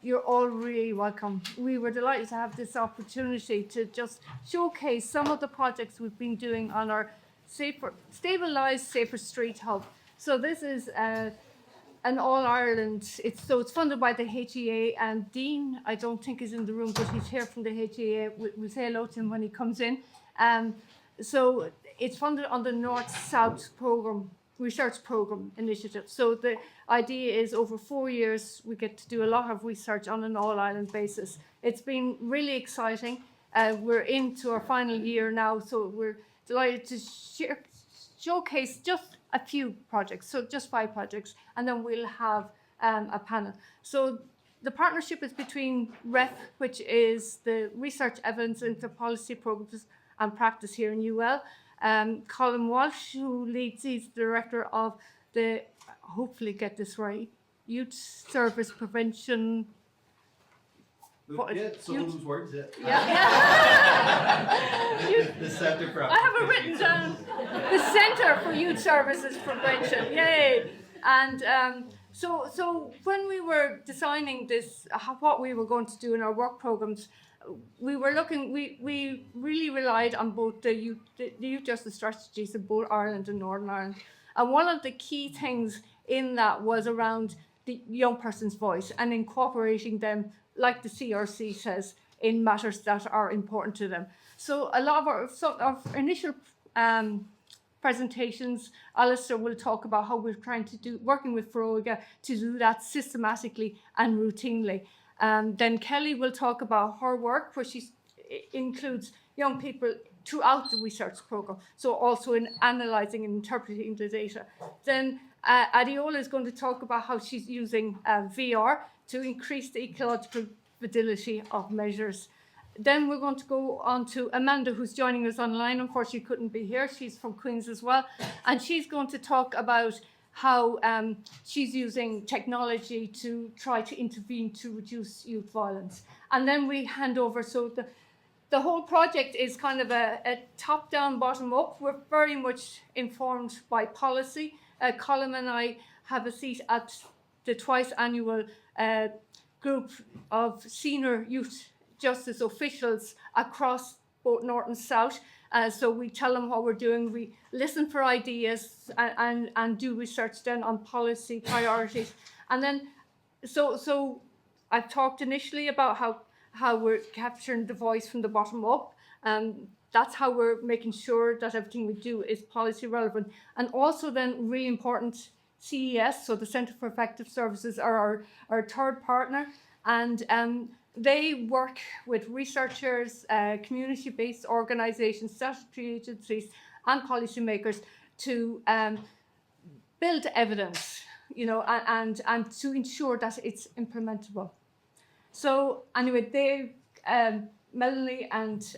you're all really welcome. We were delighted to have this opportunity to just showcase some of the projects we've been doing on our Stabilised Safer Street Hub. So this is an All-Ireland, it's funded by the HEA, and Dean, I don't think is in the room, but he's here from the HEA. We'll say hello to him when he comes in. So it's funded on the North-South program, research program initiative. So the idea is over 4 years, we get to do a lot of research on an all-Ireland basis. It's been really exciting. We're into our final year now, so we're delighted to showcase just a few projects, so just 5 projects, and then we'll have a panel. So the partnership is between REF, which is the Research Evidence into Policy Programs and Practice here in UL, Colin Walsh, who leads, he's the director of the, hopefully get this right, Youth Service Prevention. Yeah, some of those words, yeah. The Centre for I have it written down. The Centre for Youth Services Prevention, yay! And so when we were designing this, what we were going to do in our work programs, we really relied on both the youth justice strategies of both Ireland and Northern Ireland. And one of the key things in that was around the young person's voice and incorporating them, like the CRC says, in matters that are important to them. So a lot of our initial presentations, Alistair will talk about how we're trying to do, working with Feroga to do that systematically and routinely. Then Kelly will talk about her work, where she includes young people throughout the research program, so also in analysing and interpreting the data. Then Adiola is going to talk about how she's using VR to increase the ecological fidelity of measures. Then we're going to go on to Amanda, who's joining us online. Unfortunately, couldn't be here. She's from Queen's as well. And she's going to talk about how she's using technology to try to intervene to reduce youth violence. And then we hand over, so the whole project is kind of a top-down, bottom-up. We're very much informed by policy. Colin and I have a seat at the twice annual group of senior youth justice officials across both North and South. So we tell them what we're doing. We listen for ideas and do research then on policy priorities. And then, so I've talked initially about how we're capturing the voice from the bottom up. That's how we're making sure that everything we do is policy relevant. And also then really important, CES, so the Centre for Effective Services, are our third partner. And they work with researchers, community-based organisations, statutory agencies and policymakers to build evidence, you know, and to ensure that it's implementable. So anyway, Melanie and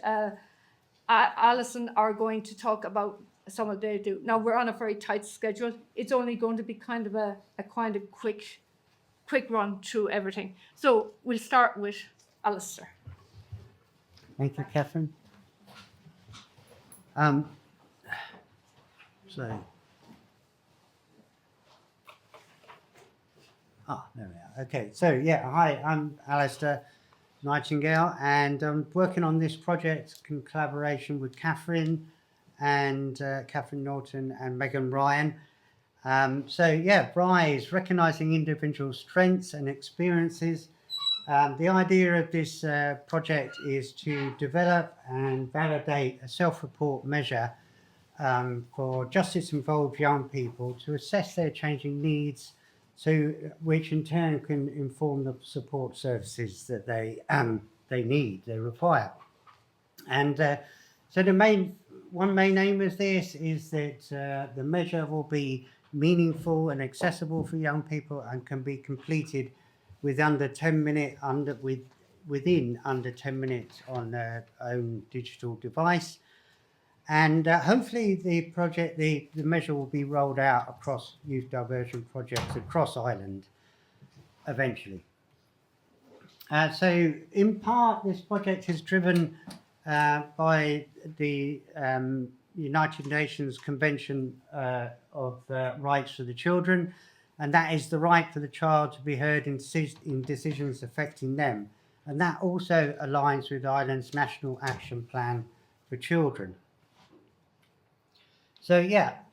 Alison are going to talk about some of they do. Now we're on a very tight schedule. It's only going to be kind of a quick run through everything. So we'll start with Alistair. Thank you, Catherine. There we are. Okay, so yeah, hi, I'm Alistair Nightingale, and I'm working on this project in collaboration with Catherine Norton and Megan Ryan. So yeah, RISE, recognising individual strengths and experiences. The idea of this project is to develop and validate a self-report measure for justice-involved young people to assess their changing needs, so which in turn can inform the support services that they need, they require. And so one main aim of this is that the measure will be meaningful and accessible for young people and can be completed within under 10 minutes on their own digital device. And hopefully the measure will be rolled out across youth diversion projects across Ireland eventually. So in part, this project is driven by the United Nations Convention of Rights for the Children, and that is the right for the child to be heard in decisions affecting them. And that also aligns with Ireland's National Action Plan for Children. So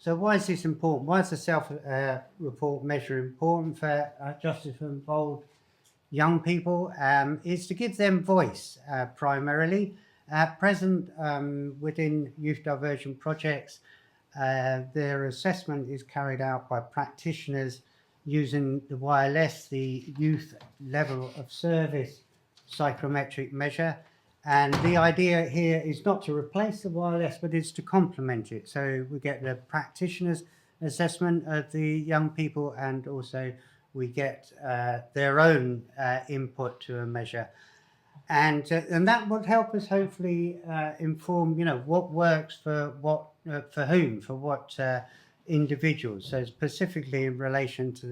why is this important? Why is the self-report measure important for justice involved young people? Is to give them voice primarily. At present, within youth diversion projects, their assessment is carried out by practitioners using the YLS, the Youth Level of Service psychometric measure. And the idea here is not to replace the YLS, but it's to complement it. So we get the practitioner's assessment of the young people, and also we get their own input to a measure. And that would help us hopefully inform, what works for what, for whom, for what individuals. So specifically in relation to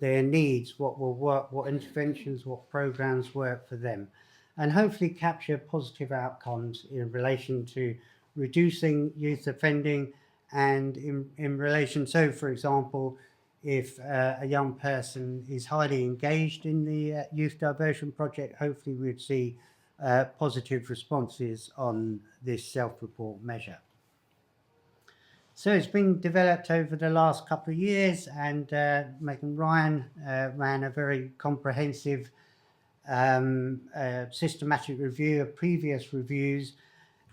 their needs, what will work, what interventions, what programs work for them, and hopefully capture positive outcomes in relation to reducing youth offending, and in relation. So, for example, if a young person is highly engaged in the youth diversion project, hopefully we'd see positive responses on this self-report measure. So it's been developed over the last couple of years, and Megan Ryan ran a very comprehensive systematic review of previous reviews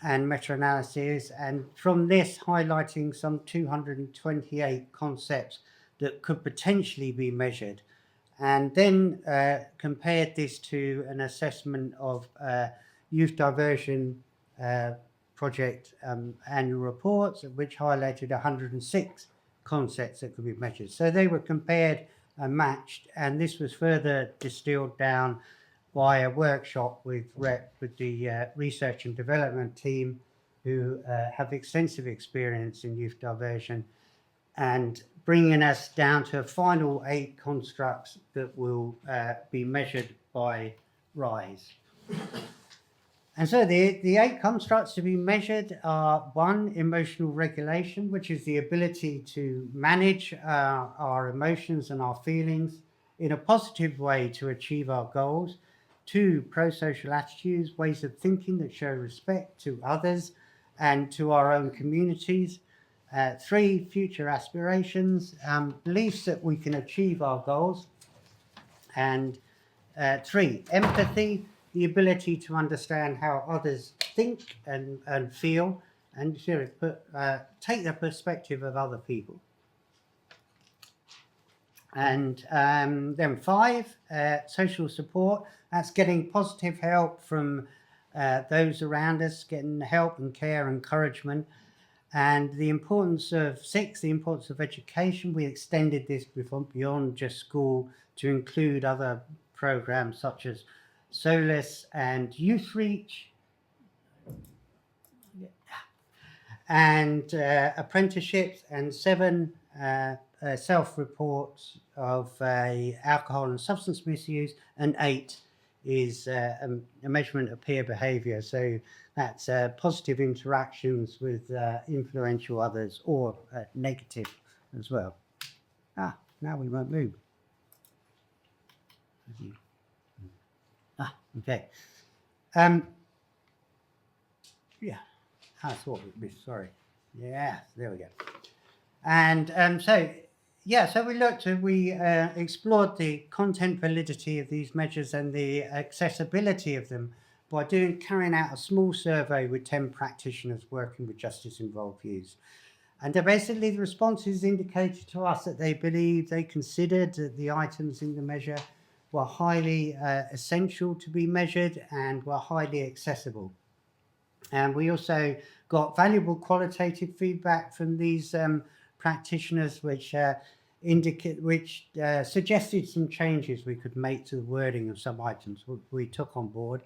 and meta-analysis, and from this highlighting some 228 concepts that could potentially be measured, and then compared this to an assessment of youth diversion project annual reports, which highlighted 106 concepts that could be measured. So they were compared and matched, and this was further distilled down by a workshop with the research and development team, who have extensive experience in youth diversion, and bringing us down to a final 8 constructs that will be measured by RISE. And so the 8 constructs to be measured are: 1, emotional regulation, which is the ability to manage our emotions and our feelings in a positive way to achieve our goals. 2, pro-social attitudes, ways of thinking that show respect to others and to our own communities. 3, future aspirations, beliefs that we can achieve our goals. And 3, empathy, the ability to understand how others think and feel, and take the perspective of other people. And then 5, social support. That's getting positive help from those around us, getting help and care, encouragement. And the importance of 6, the importance of education. We extended this beyond just school to include other programs such as SOLAS and Youth Reach, and apprenticeships. And 7, self-reports of alcohol and substance misuse. And 8 is a measurement of peer behaviour. So that's positive interactions with influential others, or negative as well. Now we won't move. Okay. Yeah, I thought we'd be sorry. Yeah, there we go. And so we explored the content validity of these measures and the accessibility of them by carrying out a small survey with 10 practitioners working with justice involved youth. And basically the responses indicated to us that they considered that the items in the measure were highly essential to be measured and were highly accessible. And we also got valuable qualitative feedback from these practitioners, which suggested some changes we could make to the wording of some items we took on board.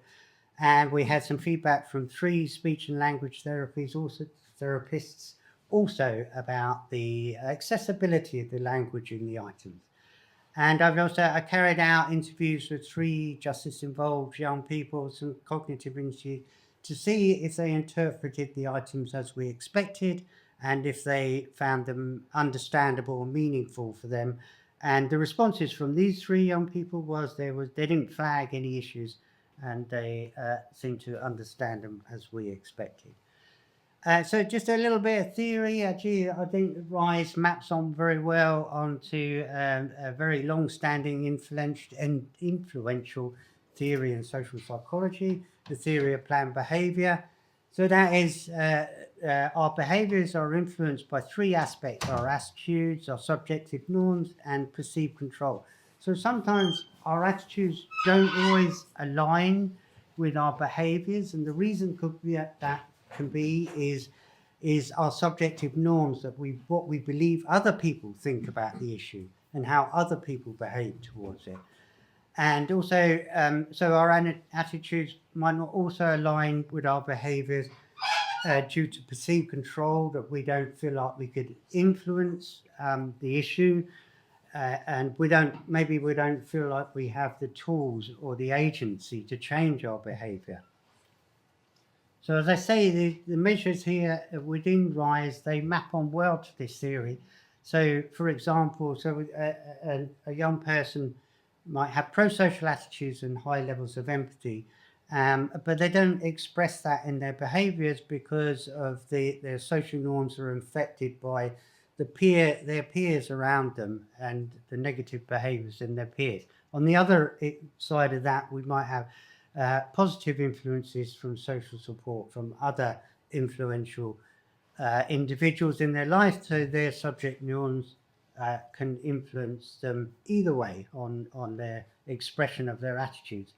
And we had some feedback from 3 speech and language therapists also about the accessibility of the language in the items. And I carried out interviews with 3 justice involved young people, some cognitive interviews, to see if they interpreted the items as we expected, and if they found them understandable and meaningful for them, And the responses from these 3 young people was they didn't flag any issues, and they seemed to understand them as we expected. So just a little bit of theory. Actually, I think RISE maps on very well onto a very long-standing influential theory in social psychology, the theory of planned behaviour. So that is, our behaviours are influenced by 3 aspects: our attitudes, our subjective norms, and perceived control. So sometimes our attitudes don't always align with our behaviours, and the reason could be that can be is our subjective norms, that what we believe other people think about the issue and how other people behave towards it. And also, so our attitudes might not also align with our behaviours due to perceived control, that we don't feel like we could influence the issue, and maybe we don't feel like we have the tools or the agency to change our behaviour. So as I say, the measures here within RISE, they map on well to this theory. So for example, a young person might have pro-social attitudes and high levels of empathy, but they don't express that in their behaviours because of their social norms are infected by their peers around them and the negative behaviours in their peers. On the other side of that, we might have positive influences from social support from other influential individuals in their life, so their subject norms can influence them either way on their expression of their attitudes.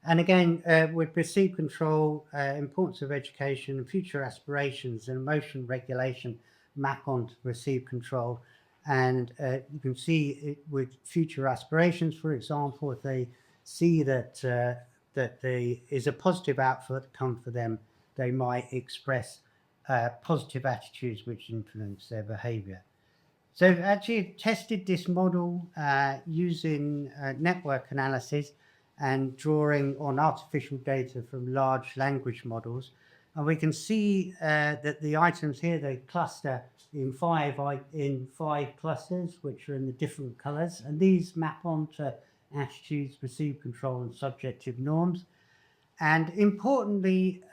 And again, with perceived control, importance of education, future aspirations and emotion regulation map onto perceived control. And you can see it with future aspirations, for example, if they see that there is a positive outcome for them, they might express positive attitudes which influence their behaviour. So I've actually tested this model using network analysis and drawing on artificial data from large language models. And we can see that the items here, they cluster in five clusters, which are in the different colours. And these map onto attitudes, perceived control and subjective norms. And importantly,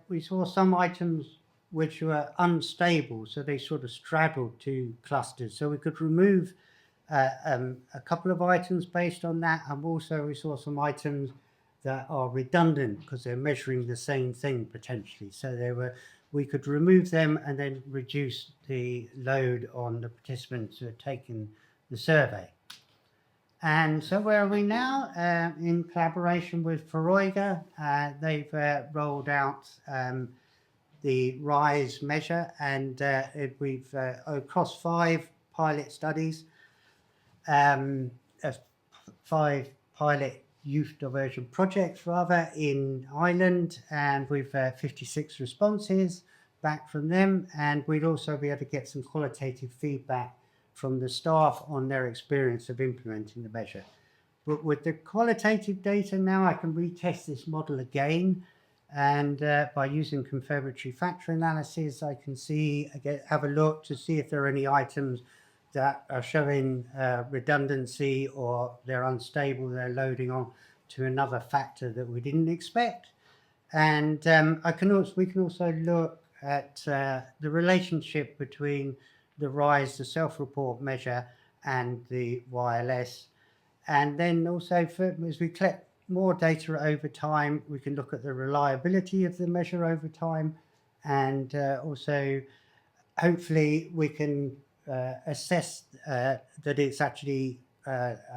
we saw some items which were unstable, so they sort of straddled 2 clusters. So we could remove a couple of items based on that, and also we saw some items that are redundant because they're measuring the same thing potentially. So we could remove them and then reduce the load on the participants who had taken the survey. And so where are we now? In collaboration with Feroiga, they've rolled out the RISE measure, and we've across 5 pilot studies, 5 pilot youth diversion projects rather in Ireland, and we've 56 responses back from them, and we'd also be able to get some qualitative feedback from the staff on their experience of implementing the measure. But with the qualitative data now, I can retest this model again, and by using confirmatory factor analysis, I can have a look to see if there are any items that are showing redundancy, or they're unstable, they're loading on to another factor that we didn't expect. And we can also look at the relationship between the RISE, the self-report measure, and the YLS. And then also, as we collect more data over time, we can look at the reliability of the measure over time, and also hopefully we can assess that it's actually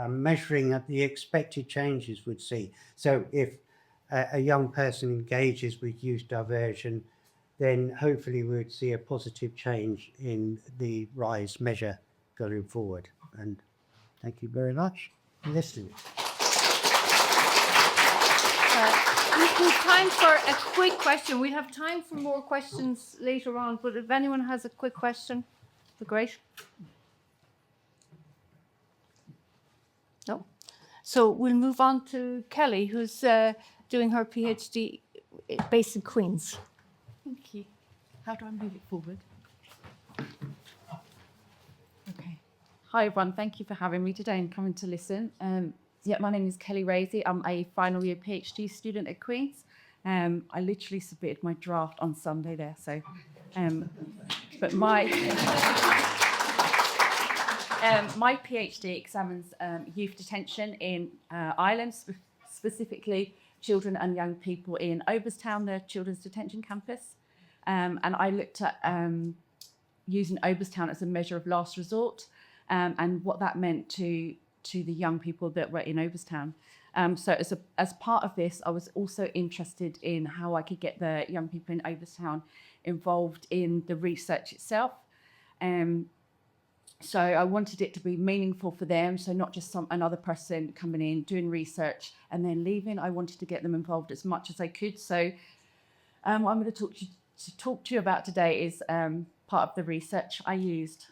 measuring at the expected changes we'd see. So if a young person engages with youth diversion, then hopefully we would see a positive change in the RISE measure going forward. And thank you very much for listening. We've time for a quick question. We have time for more questions later on, but if anyone has a quick question, that'd be great. No? So we'll move on to Kelly, who's doing her PhD based in Queen's. Thank you. How do I move it forward? Okay. Hi everyone, thank you for having me today and coming to listen. My name is Kelly Raisey. I'm a final year PhD student at Queen's. I literally submitted my draft on Sunday there, so but my my PhD examines youth detention in Ireland, specifically children and young people in Oberstown, the children's detention campus. And I looked at using Oberstown as a measure of last resort and what that meant to the young people that were in Oberstown. So as part of this, I was also interested in how I could get the young people in Oberstown involved in the research itself. So I wanted it to be meaningful for them, so not just another person coming in, doing research and then leaving. I wanted to get them involved as much as I could. So what I'm going to talk to you about today is part of the research I used.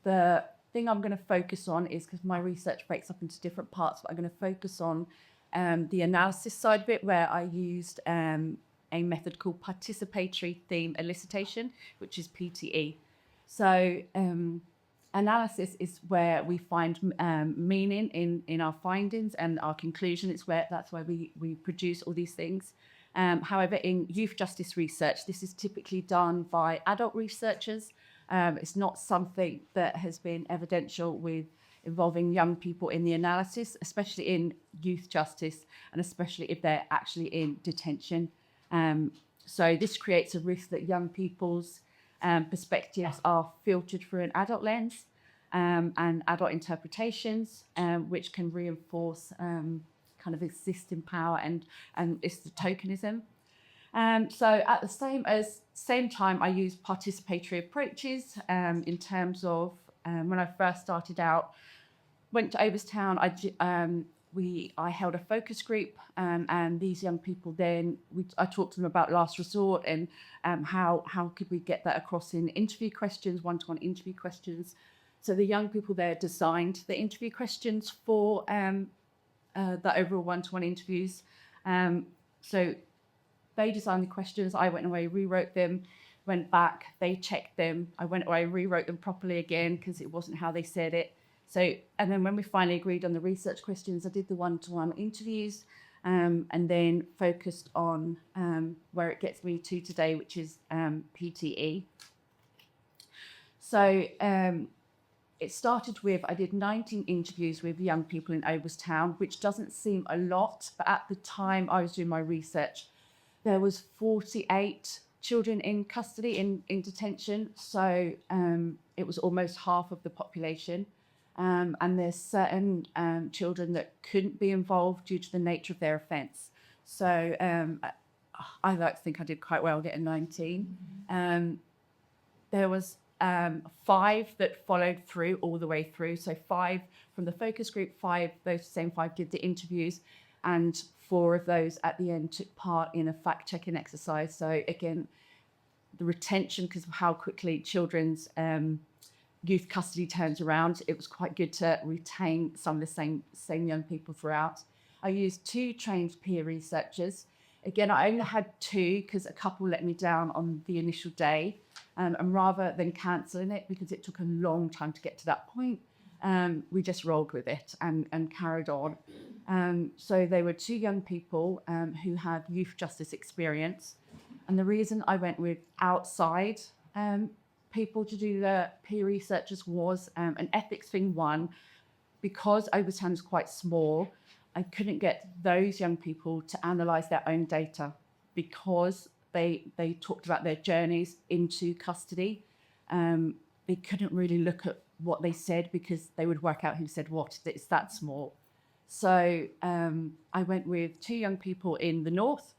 The thing I'm going to focus on is, because my research breaks up into different parts, but I'm going to focus on the analysis side of it, where I used a method called participatory theme elicitation, which is PTE. So analysis is where we find meaning in our findings and our conclusion. That's why we produce all these things. However, in youth justice research, this is typically done by adult researchers. It's not something that has been evidential with involving young people in the analysis, especially in youth justice, and especially if they're actually in detention. So this creates a risk that young people's perspectives are filtered through an adult lens and adult interpretations, which can reinforce kind of existing power and it's the tokenism. So at the same time, I use participatory approaches in terms of when I first started out, went to Oberstown, I held a focus group and these young people then, I talked to them about last resort and how could we get that across in interview questions, one-to-one interview questions. So the young people there designed the interview questions for the overall one-to-one interviews. So they designed the questions, I went away, rewrote them, went back, they checked them, I went away, rewrote them properly again because it wasn't how they said it. So, and then when we finally agreed on the research questions, I did the one-to-one interviews and then focused on where it gets me to today, which is PTE. So it started with, I did 19 interviews with young people in Oberstown, which doesn't seem a lot, but at the time I was doing my research, there was 48 children in custody in detention. So it was almost half of the population. And there's certain children that couldn't be involved due to the nature of their offence. So I like to think I did quite well getting 19. There was 5 that followed through all the way through. So 5 from the focus group, 5, those same 5 did the interviews, and 4 of those at the end took part in a fact-checking exercise. So again, the retention, because of how quickly children's youth custody turns around, it was quite good to retain some of the same young people throughout. I used 2 trained peer researchers. Again, I only had 2 because a couple let me down on the initial day. And rather than cancelling it, because it took a long time to get to that point, we just rolled with it and carried on. So they were 2 young people who had youth justice experience. And the reason I went with outside people to do the peer researchers was an ethics thing. One, because Oberstown is quite small, I couldn't get those young people to analyse their own data because they talked about their journeys into custody. They couldn't really look at what they said because they would work out who said what. It's that small. So I went with 2 young people in the north,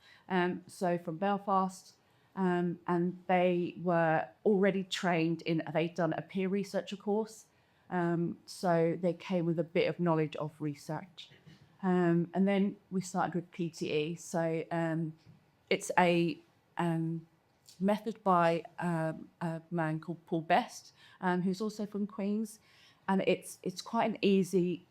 so from Belfast, and they were already trained they'd done a peer researcher course. So they came with a bit of knowledge of research. And then we started with PTE. So it's a method by a man called Paul Best, who's also from Queen's. And it's quite an easy,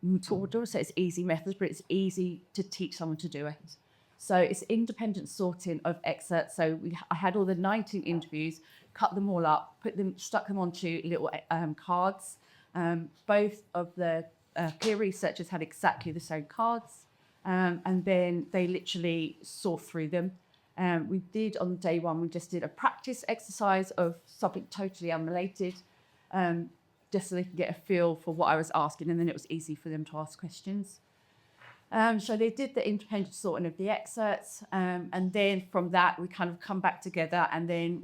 I don't say it's easy method, but it's easy to teach someone to do it. So it's independent sorting of excerpts. So I had all the 19 interviews cut them all up, stuck them onto little cards. Both of the peer researchers had exactly the same cards, and then they literally saw through them. We did on day one, we just did a practice exercise of something totally unrelated, just so they could get a feel for what I was asking, and then it was easy for them to ask questions. So they did the independent sorting of the excerpts, and then from that we kind of come back together, and then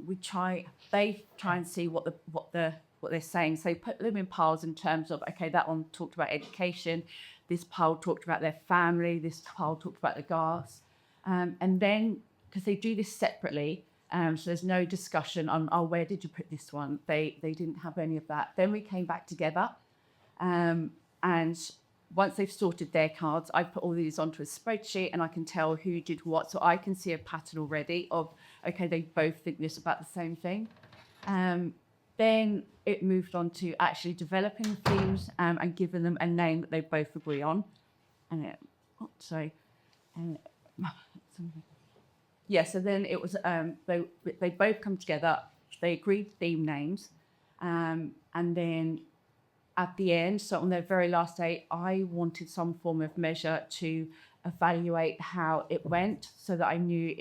they try and see what they're saying. So put them in piles in terms of, okay, that one talked about education, this pile talked about their family, this pile talked about the gas, and then because they do this separately, so there's no discussion on, oh, where did you put this one? They didn't have any of that. Then we came back together, and once they've sorted their cards, I put all these onto a spreadsheet and I can tell who did what. So I can see a pattern already of, okay, they both think this about the same thing. Then it moved on to actually developing themes and giving them a name that they both agree on. And so then it was, they both come together, they agreed theme names, and then at the end, so on their very last day, I wanted some form of measure to evaluate how it went so that I knew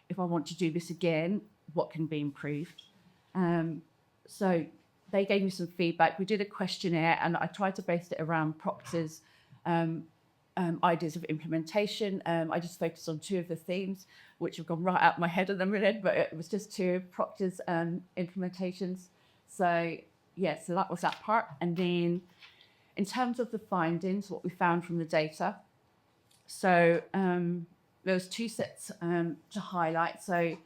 if I want to do this again, what can be improved. So they gave me some feedback. We did a questionnaire and I tried to base it around Proctor's ideas of implementation. I just focused on two of the themes, which have gone right out my head at the minute, but it was just two of Proctor's implementations. So that was that part. And then in terms of the findings, what we found from the data, so there was two sets to highlight. So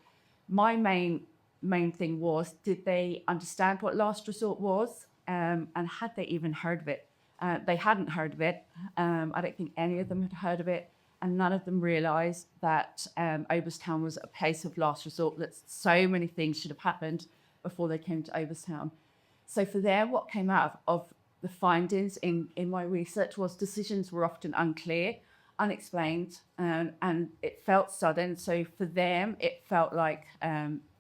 my main thing was, did they understand what last resort was, and had they even heard of it? They hadn't heard of it. I don't think any of them had heard of it, and none of them realised that Oberstown was a place of last resort, that so many things should have happened before they came to Oberstown. So for them, what came out of the findings in my research was decisions were often unclear, unexplained, and it felt sudden. So for them, it felt like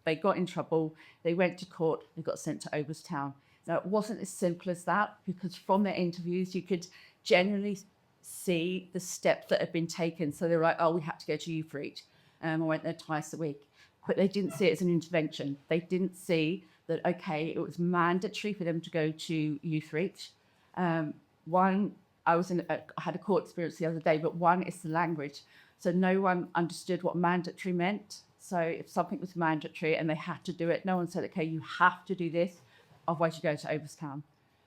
they got in trouble, they went to court, they got sent to Oberstown. Now, it wasn't as simple as that, because from their interviews, you could generally see the steps that had been taken. So they were like, oh, we had to go to youth reach. I went there twice a week. But they didn't see it as an intervention. They didn't see that, okay, it was mandatory for them to go to youth reach. One, I had a court experience the other day, but one is the language. So no one understood what mandatory meant. So if something was mandatory and they had to do it, no one said, okay, you have to do this, otherwise you go to Oberstown.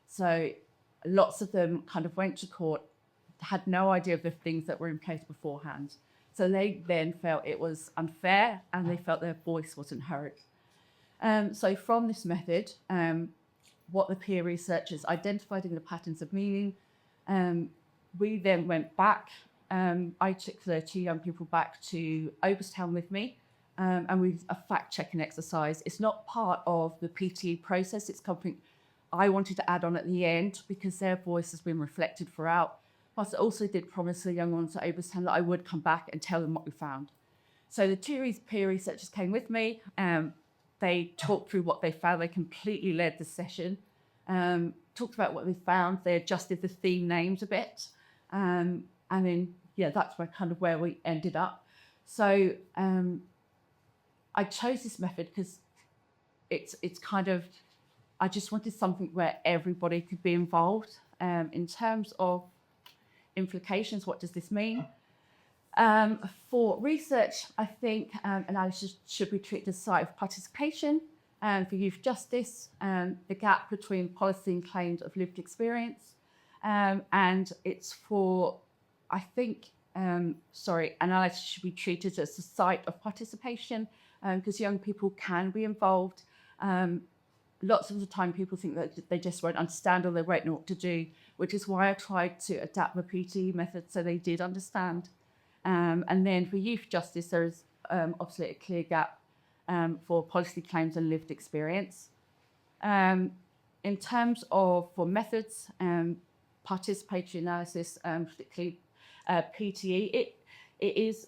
So lots of them kind of went to court, had no idea of the things that were in place beforehand. So they then felt it was unfair and they felt their voice wasn't heard. So from this method, what the peer researchers identified in the patterns of meaning, we then went back. I took the two young people back to Oberstown with me, and we did a fact-checking exercise. It's not part of the PTE process. It's something I wanted to add on at the end because their voice has been reflected throughout. Plus, I also did promise the young ones at Oberstown that I would come back and tell them what we found. So the two peer researchers came with me. They talked through what they found. They completely led the session, talked about what they found. They adjusted the theme names a bit. And then, that's where we ended up. So I chose this method because it's kind of, I just wanted something where everybody could be involved. In terms of implications, what does this mean? For research, I think analysis should be treated as a site of participation. For youth justice, the gap between policy and claims of lived experience. And it's for, I think, analysis should be treated as a site of participation because young people can be involved. Lots of the time people think that they just won't understand or they won't know what to do, which is why I tried to adapt the PTE method so they did understand. And then for youth justice, there is obviously a clear gap for policy claims and lived experience. In terms of for methods, participatory analysis, particularly PTE, it is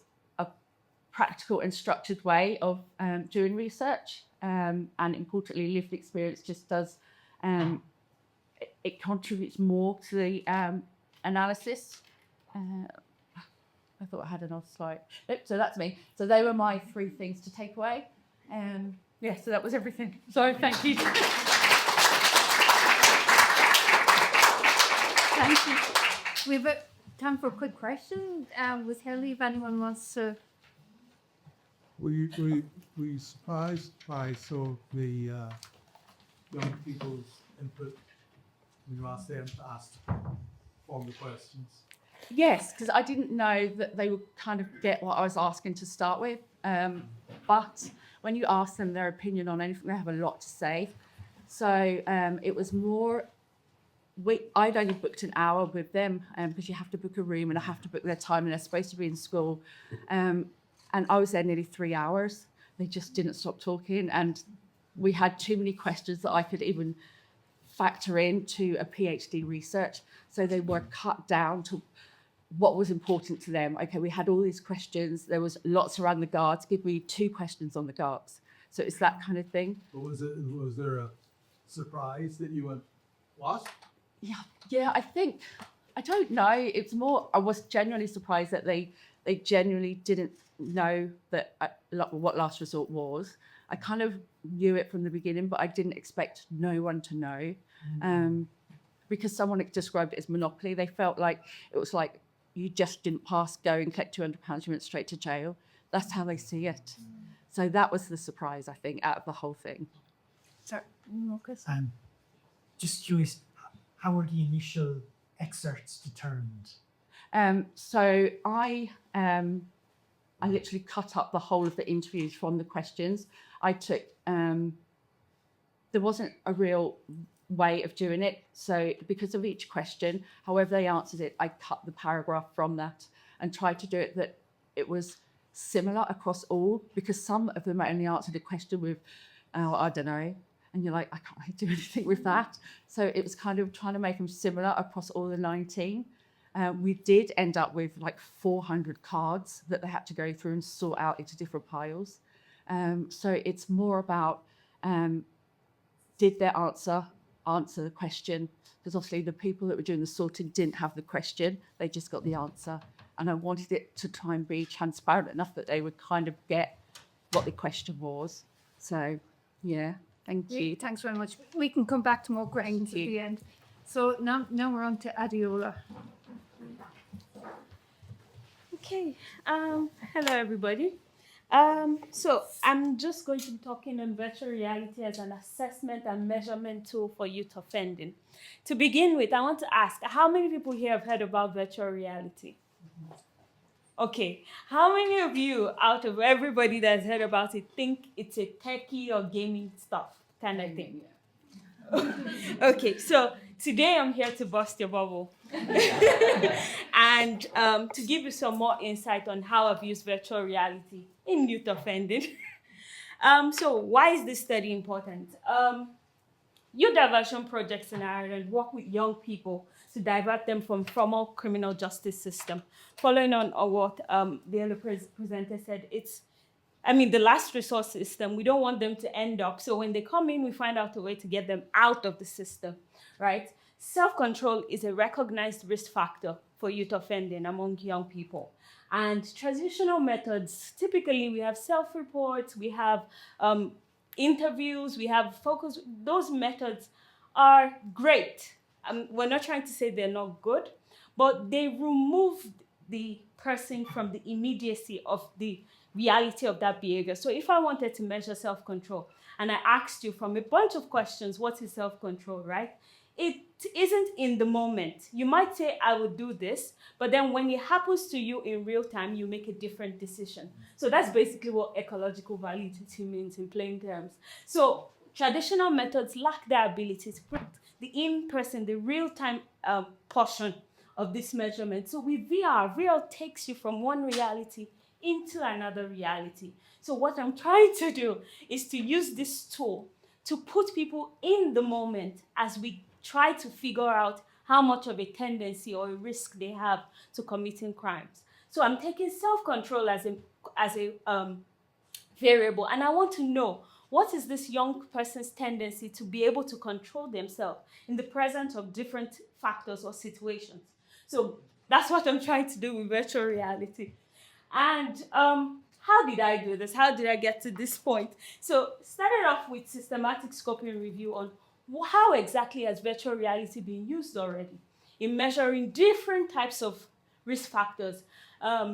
practical and structured way of doing research, and importantly, lived experience just does, it contributes more to the analysis. I thought I had another slide. Nope, so that's me. So they were my 3 things to take away. Yeah, so that was everything. So thank you. Thank you. We have time for a quick question with Kelly, if anyone wants to. Were you surprised by some of the young people's input when you asked them to form the questions? Yes, because I didn't know that they would kind of get what I was asking to start with. But when you ask them their opinion on anything, they have a lot to say. So it was more, I'd only booked an hour with them because you have to book a room and I have to book their time and they're supposed to be in school. And I was there nearly 3 hours. They just didn't stop talking. And we had too many questions that I could even factor into a PhD research. So they were cut down to what was important to them. Okay, we had all these questions. There was lots around the guards. Give me 2 questions on the guards. So it's that kind of thing. But was there a surprise that you went, what? Yeah, I don't know. It's more, I was genuinely surprised that they genuinely didn't know that what last resort was. I kind of knew it from the beginning, but I didn't expect no one to know. Because someone described it as monopoly. They felt like it was like you just didn't pass go and collect £200, you went straight to jail. That's how they see it. So that was the surprise, I think, out of the whole thing. Sorry, Marcus. Just curious, how were the initial excerpts determined? So I literally cut up the whole of the interviews from the questions. I took, there wasn't a real way of doing it. So because of each question, however they answered it, I cut the paragraph from that and tried to do it that it was similar across all, because some of them only answered a question with, oh, I don't know. And you're like, I can't really do anything with that. So it was kind of trying to make them similar across all the 19. We did end up with like 400 cards that they had to go through and sort out into different piles. So it's more about, did their answer the question? Because obviously the people that were doing the sorting didn't have the question, they just got the answer. And I wanted it to try and be transparent enough that they would kind of get what the question was. So, yeah, thank you. Thanks very much. We can come back to more questions at the end. So now we're on to Adiola. Okay. Hello, everybody. So I'm just going to be talking on virtual reality as an assessment and measurement tool for youth offending. To begin with, I want to ask, how many people here have heard about virtual reality? Okay. How many of you, out of everybody that's heard about it, think it's a techie or gaming stuff kind of thing? Okay, so today I'm here to bust your bubble and to give you some more insight on how I've used virtual reality in youth offending. So why is this study important? Youth diversion projects in Ireland work with young people to divert them from formal criminal justice system. Following on what the other presenter said, the last resort system, we don't want them to end up. So when they come in, we find out a way to get them out of the system, right? Self-control is a recognized risk factor for youth offending among young people. And traditional methods, typically we have self-reports, we have interviews, we have focus. Those methods are great. We're not trying to say they're not good, but they remove the person from the immediacy of the reality of that behavior. So if I wanted to measure self-control and I asked you from a bunch of questions, what is self-control, right? It isn't in the moment. You might say, I would do this, but then when it happens to you in real time, you make a different decision. So that's basically what ecological validity means in plain terms. So traditional methods lack the ability to put the in-person, the real-time portion of this measurement. So with VR, VR takes you from one reality into another reality. So what I'm trying to do is to use this tool to put people in the moment as we try to figure out how much of a tendency or a risk they have to committing crimes. So I'm taking self-control as a variable, and I want to know, what is this young person's tendency to be able to control themselves in the presence of different factors or situations? So that's what I'm trying to do with virtual reality. And how did I do this? How did I get to this point? So started off with systematic scoping review on how exactly has virtual reality been used already in measuring different types of risk factors,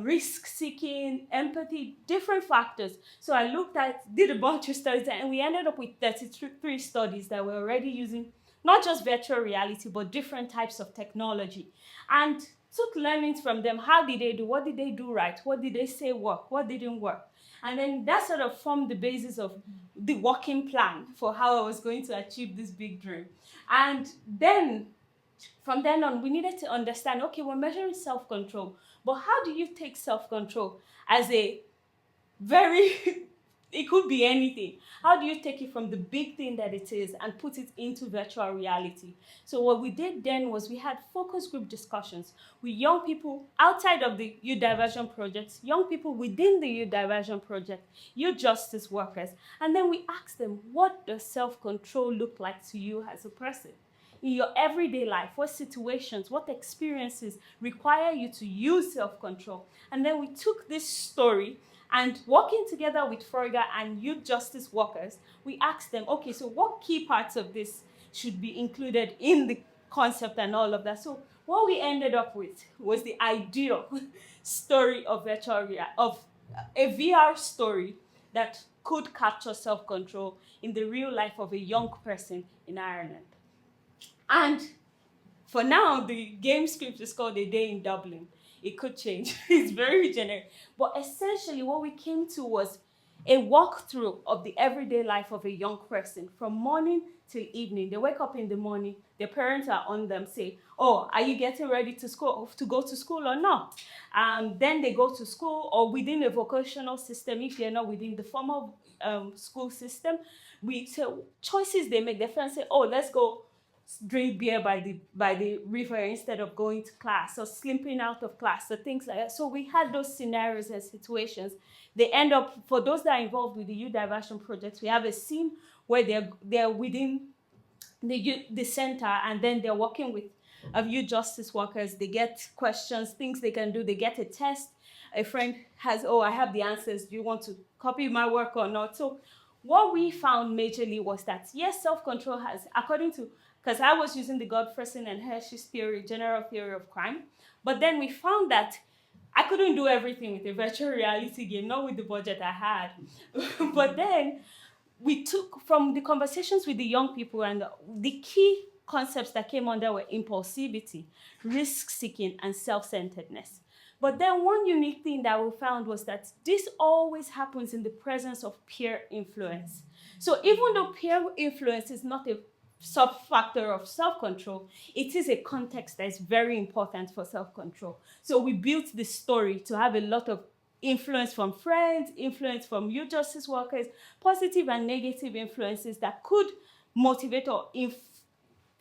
risk seeking, empathy, different factors. So I did a bunch of studies, and we ended up with 33 studies that were already using not just virtual reality, but different types of technology. And took learnings from them. How did they do? What did they do right? What did they say work? What didn't work? And then that sort of formed the basis of the working plan for how I was going to achieve this big dream. And then from then on, we needed to understand, okay, we're measuring self-control, but how do you take self-control as a very, it could be anything. How do you take it from the big thing that it is and put it into virtual reality? So what we did then was we had focus group discussions with young people outside of the youth diversion projects, young people within the youth diversion project, youth justice workers, and then we asked them, what does self-control look like to you as a person? In your everyday life, what situations, what experiences require you to use self-control? And then we took this story, and working together with Forga and youth justice workers, we asked them, okay, so what key parts of this should be included in the concept and all of that? So what we ended up with was the ideal story of a VR story that could capture self-control in the real life of a young person in Ireland. And for now, the game script is called A Day in Dublin. It could change. It's very generic. But essentially, what we came to was a walkthrough of the everyday life of a young person from morning till evening. They wake up in the morning, their parents are on them, say, oh, are you getting ready to go to school or not? Then they go to school, or within a vocational system, if they're not within the formal school system, we say choices they make. Their friends say, oh, let's go drink beer by the river instead of going to class, or slipping out of class, or things like that. So we had those scenarios and situations. They end up, for those that are involved with the youth diversion projects, we have a scene where they're within the center, and then they're working with youth justice workers. They get questions, things they can do. They get a test. A friend has, oh, I have the answers. Do you want to copy my work or not? So what we found majorly was that, yes, self-control has, according to, because I was using the Godfreyson and Hershey's theory, general theory of crime, but then we found that I couldn't do everything with a virtual reality game, not with the budget I had. But then we took from the conversations with the young people, and the key concepts that came under were impulsivity, risk-seeking, and self-centeredness. But then one unique thing that we found was that this always happens in the presence of peer influence. So even though peer influence is not a sub-factor of self-control, it is a context that is very important for self-control. So we built this story to have a lot of influence from friends, influence from youth justice workers, positive and negative influences that could motivate or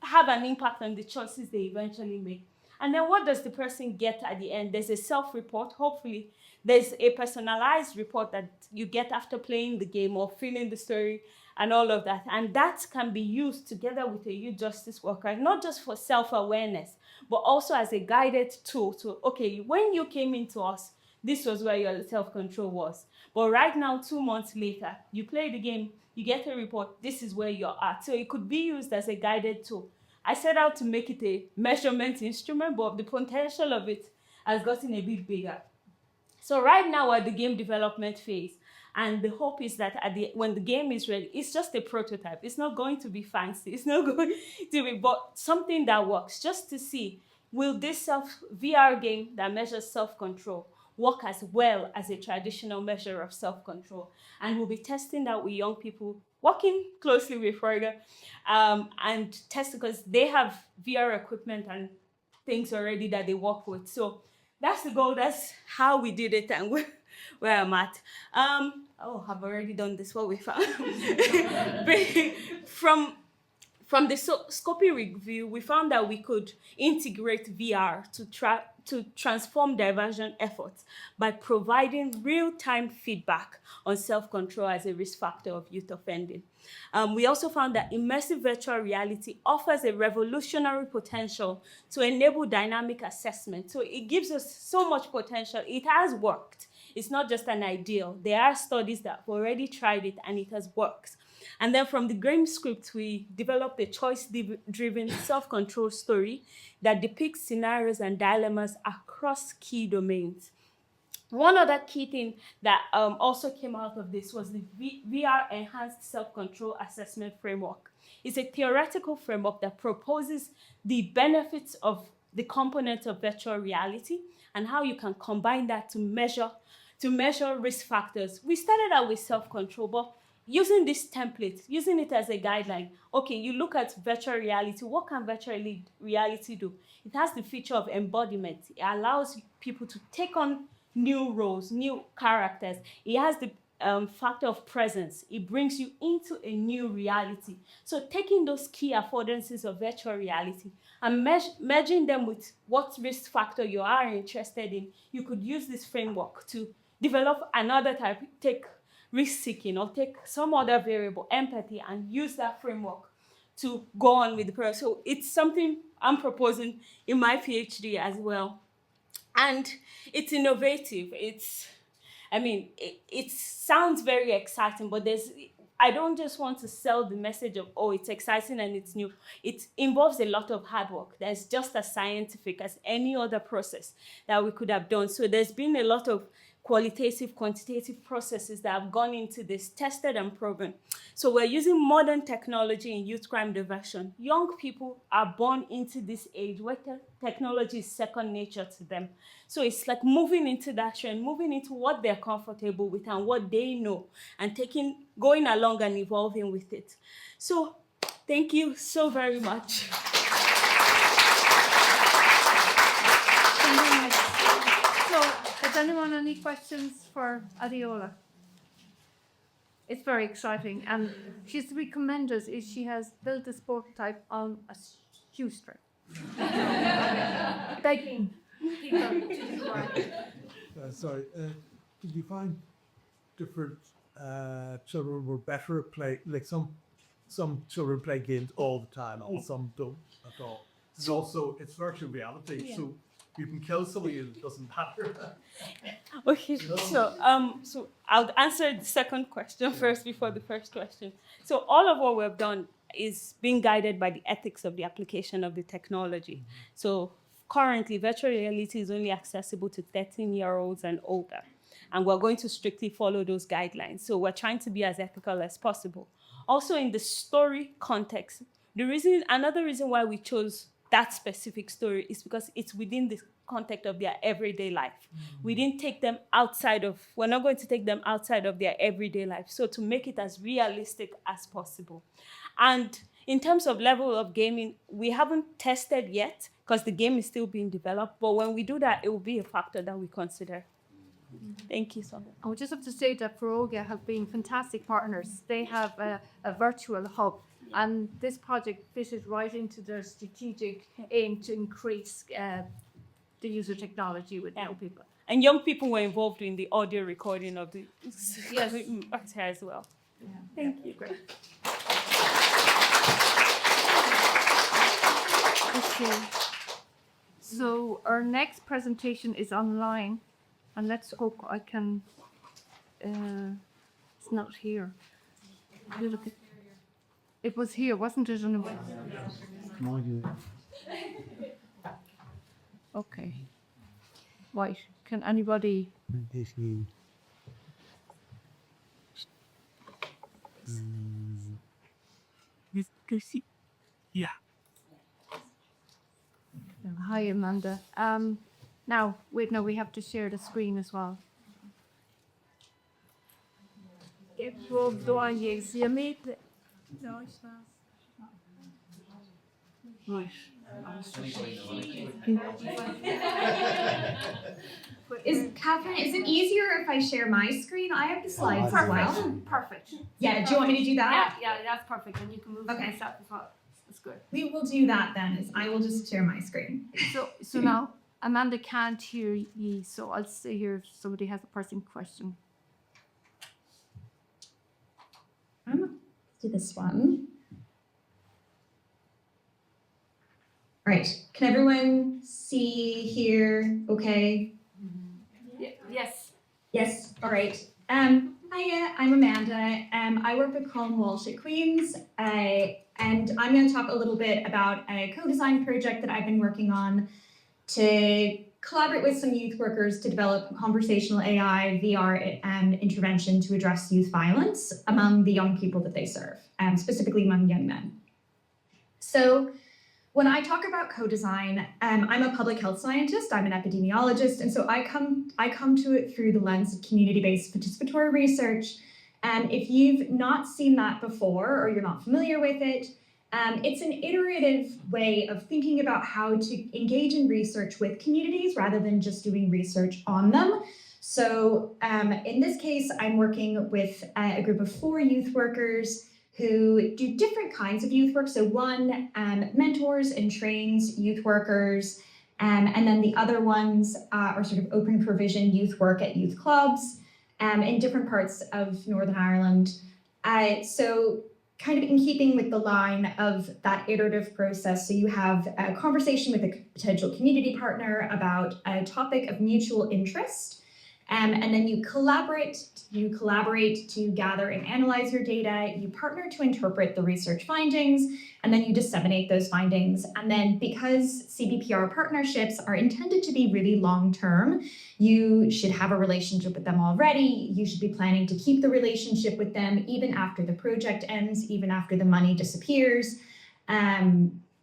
have an impact on the choices they eventually make. And then what does the person get at the end? There's a self-report, hopefully. There's a personalized report that you get after playing the game or feeling the story and all of that. And that can be used together with a youth justice worker, not just for self-awareness, but also as a guided tool to, okay, when you came into us, this was where your self-control was. But right now, 2 months later, you play the game, you get a report, this is where you're at. So it could be used as a guided tool. I set out to make it a measurement instrument, but the potential of it has gotten a bit bigger. So right now we're at the game development phase. And the hope is that when the game is ready, it's just a prototype. It's not going to be fancy. It's not going to be, but something that works, just to see, will this VR game that measures self-control work as well as a traditional measure of self-control? And we'll be testing that with young people, working closely with Forga, and testing, because they have VR equipment and things already that they work with. So that's the goal. That's how we did it, and where I'm at. I've already done this. What we found from the scoping review, we found that we could integrate VR to transform diversion efforts by providing real-time feedback on self-control as a risk factor of youth offending. We also found that immersive virtual reality offers a revolutionary potential to enable dynamic assessment. So it gives us so much potential. It has worked. It's not just an ideal. There are studies that have already tried it and it has worked. And then from the game script, we developed a choice-driven self-control story that depicts scenarios and dilemmas across key domains. One other key thing that also came out of this was the VR Enhanced Self-Control Assessment Framework. It's a theoretical framework that proposes the benefits of the components of virtual reality and how you can combine that to measure risk factors. We started out with self-control, but using this template, using it as a guideline, okay, you look at virtual reality, what can virtual reality do? It has the feature of embodiment. It allows people to take on new roles, new characters. It has the factor of presence. It brings you into a new reality. So taking those key affordances of virtual reality and merging them with what risk factor you are interested in, you could use this framework to develop another type, take risk-seeking or take some other variable, empathy, and use that framework to go on with the process. So it's something I'm proposing in my PhD as well. And it's innovative. It sounds very exciting, but I don't just want to sell the message of, oh, it's exciting and it's new. It involves a lot of hard work. That's just as scientific as any other process that we could have done. So there's been a lot of qualitative, quantitative processes that have gone into this, tested and proven. So we're using modern technology in youth crime diversion. Young people are born into this age where technology is second nature to them. So it's like moving into that trend, moving into what they're comfortable with and what they know, and going along and evolving with it. So thank you so very much. So, does anyone have any questions for Adeola? It's very exciting, and she's recommended is she has built this prototype on a shoestring. Begging people to do work. Sorry, did you find different children were better at play? Like some children play games all the time, and some don't at all. It's also virtual reality, so you can kill somebody and it doesn't matter. Okay, so I'll answer the second question first before the first question. So all of what we've done is being guided by the ethics of the application of the technology. So currently, virtual reality is only accessible to 13-year-olds and older, and we're going to strictly follow those guidelines. So we're trying to be as ethical as possible. Also, in the story context, another reason why we chose that specific story is because it's within the context of their everyday life. We didn't take them we're not going to take them outside of their everyday life. So to make it as realistic as possible. And in terms of level of gaming, we haven't tested yet because the game is still being developed. But when we do that, it will be a factor that we consider. Thank you so much. I would just have to say that Feroga have been fantastic partners. They have a virtual hub, and this project fitted right into their strategic aim to increase the use of technology with young people. And young people were involved in the audio recording of the Yes. as well. Yeah. Thank you. Great. Okay. So our next presentation is online, and let's hope I can. It's not here. You look at. It was here, wasn't it? Okay. Right. Can anybody? Yeah. Hi, Amanda. Now, wait, no, we have to share the screen as well. Right. Catherine, is it easier if I share my screen? I have the slides as well. Perfect. Yeah, do you want me to do that? Yeah, that's perfect. And you can move Okay. stuff as well. That's good. We will do that then. I will just share my screen. So now, Amanda can't hear ye, so I'll stay here if somebody has a pressing question. Let's do this one. All right, can everyone see, hear, okay? Yes. Yes, all right. Hiya, I'm Amanda. I work with Colin Walsh at Queen's, and I'm going to talk a little bit about a co-design project that I've been working on to collaborate with some youth workers to develop conversational AI VR intervention to address youth violence among the young people that they serve, specifically among young men. So when I talk about co-design, I'm a public health scientist, I'm an epidemiologist, and so I come to it through the lens of community-based participatory research. If you've not seen that before or you're not familiar with it, it's an iterative way of thinking about how to engage in research with communities rather than just doing research on them. So in this case, I'm working with a group of 4 youth workers who do different kinds of youth work. So one mentors and trains youth workers, and then the other ones are sort of open provision youth work at youth clubs in different parts of Northern Ireland. So kind of in keeping with the line of that iterative process, so you have a conversation with a potential community partner about a topic of mutual interest, and then you collaborate to gather and analyze your data, you partner to interpret the research findings, and then you disseminate those findings. And then because CBPR partnerships are intended to be really long-term, you should have a relationship with them already. You should be planning to keep the relationship with them even after the project ends, even after the money disappears.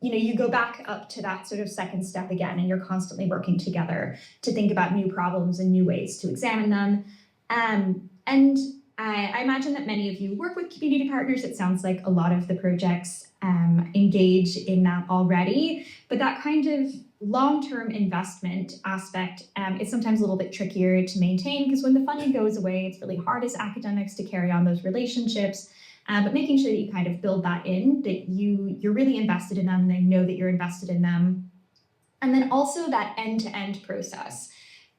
You go back up to that sort of second step again, and you're constantly working together to think about new problems and new ways to examine them. And I imagine that many of you work with community partners. It sounds like a lot of the projects engage in that already, but that kind of long-term investment aspect is sometimes a little bit trickier to maintain, because when the funding goes away, it's really hard as academics to carry on those relationships. But making sure that you kind of build that in, that you're really invested in them, they know that you're invested in them. And then also that end-to-end process.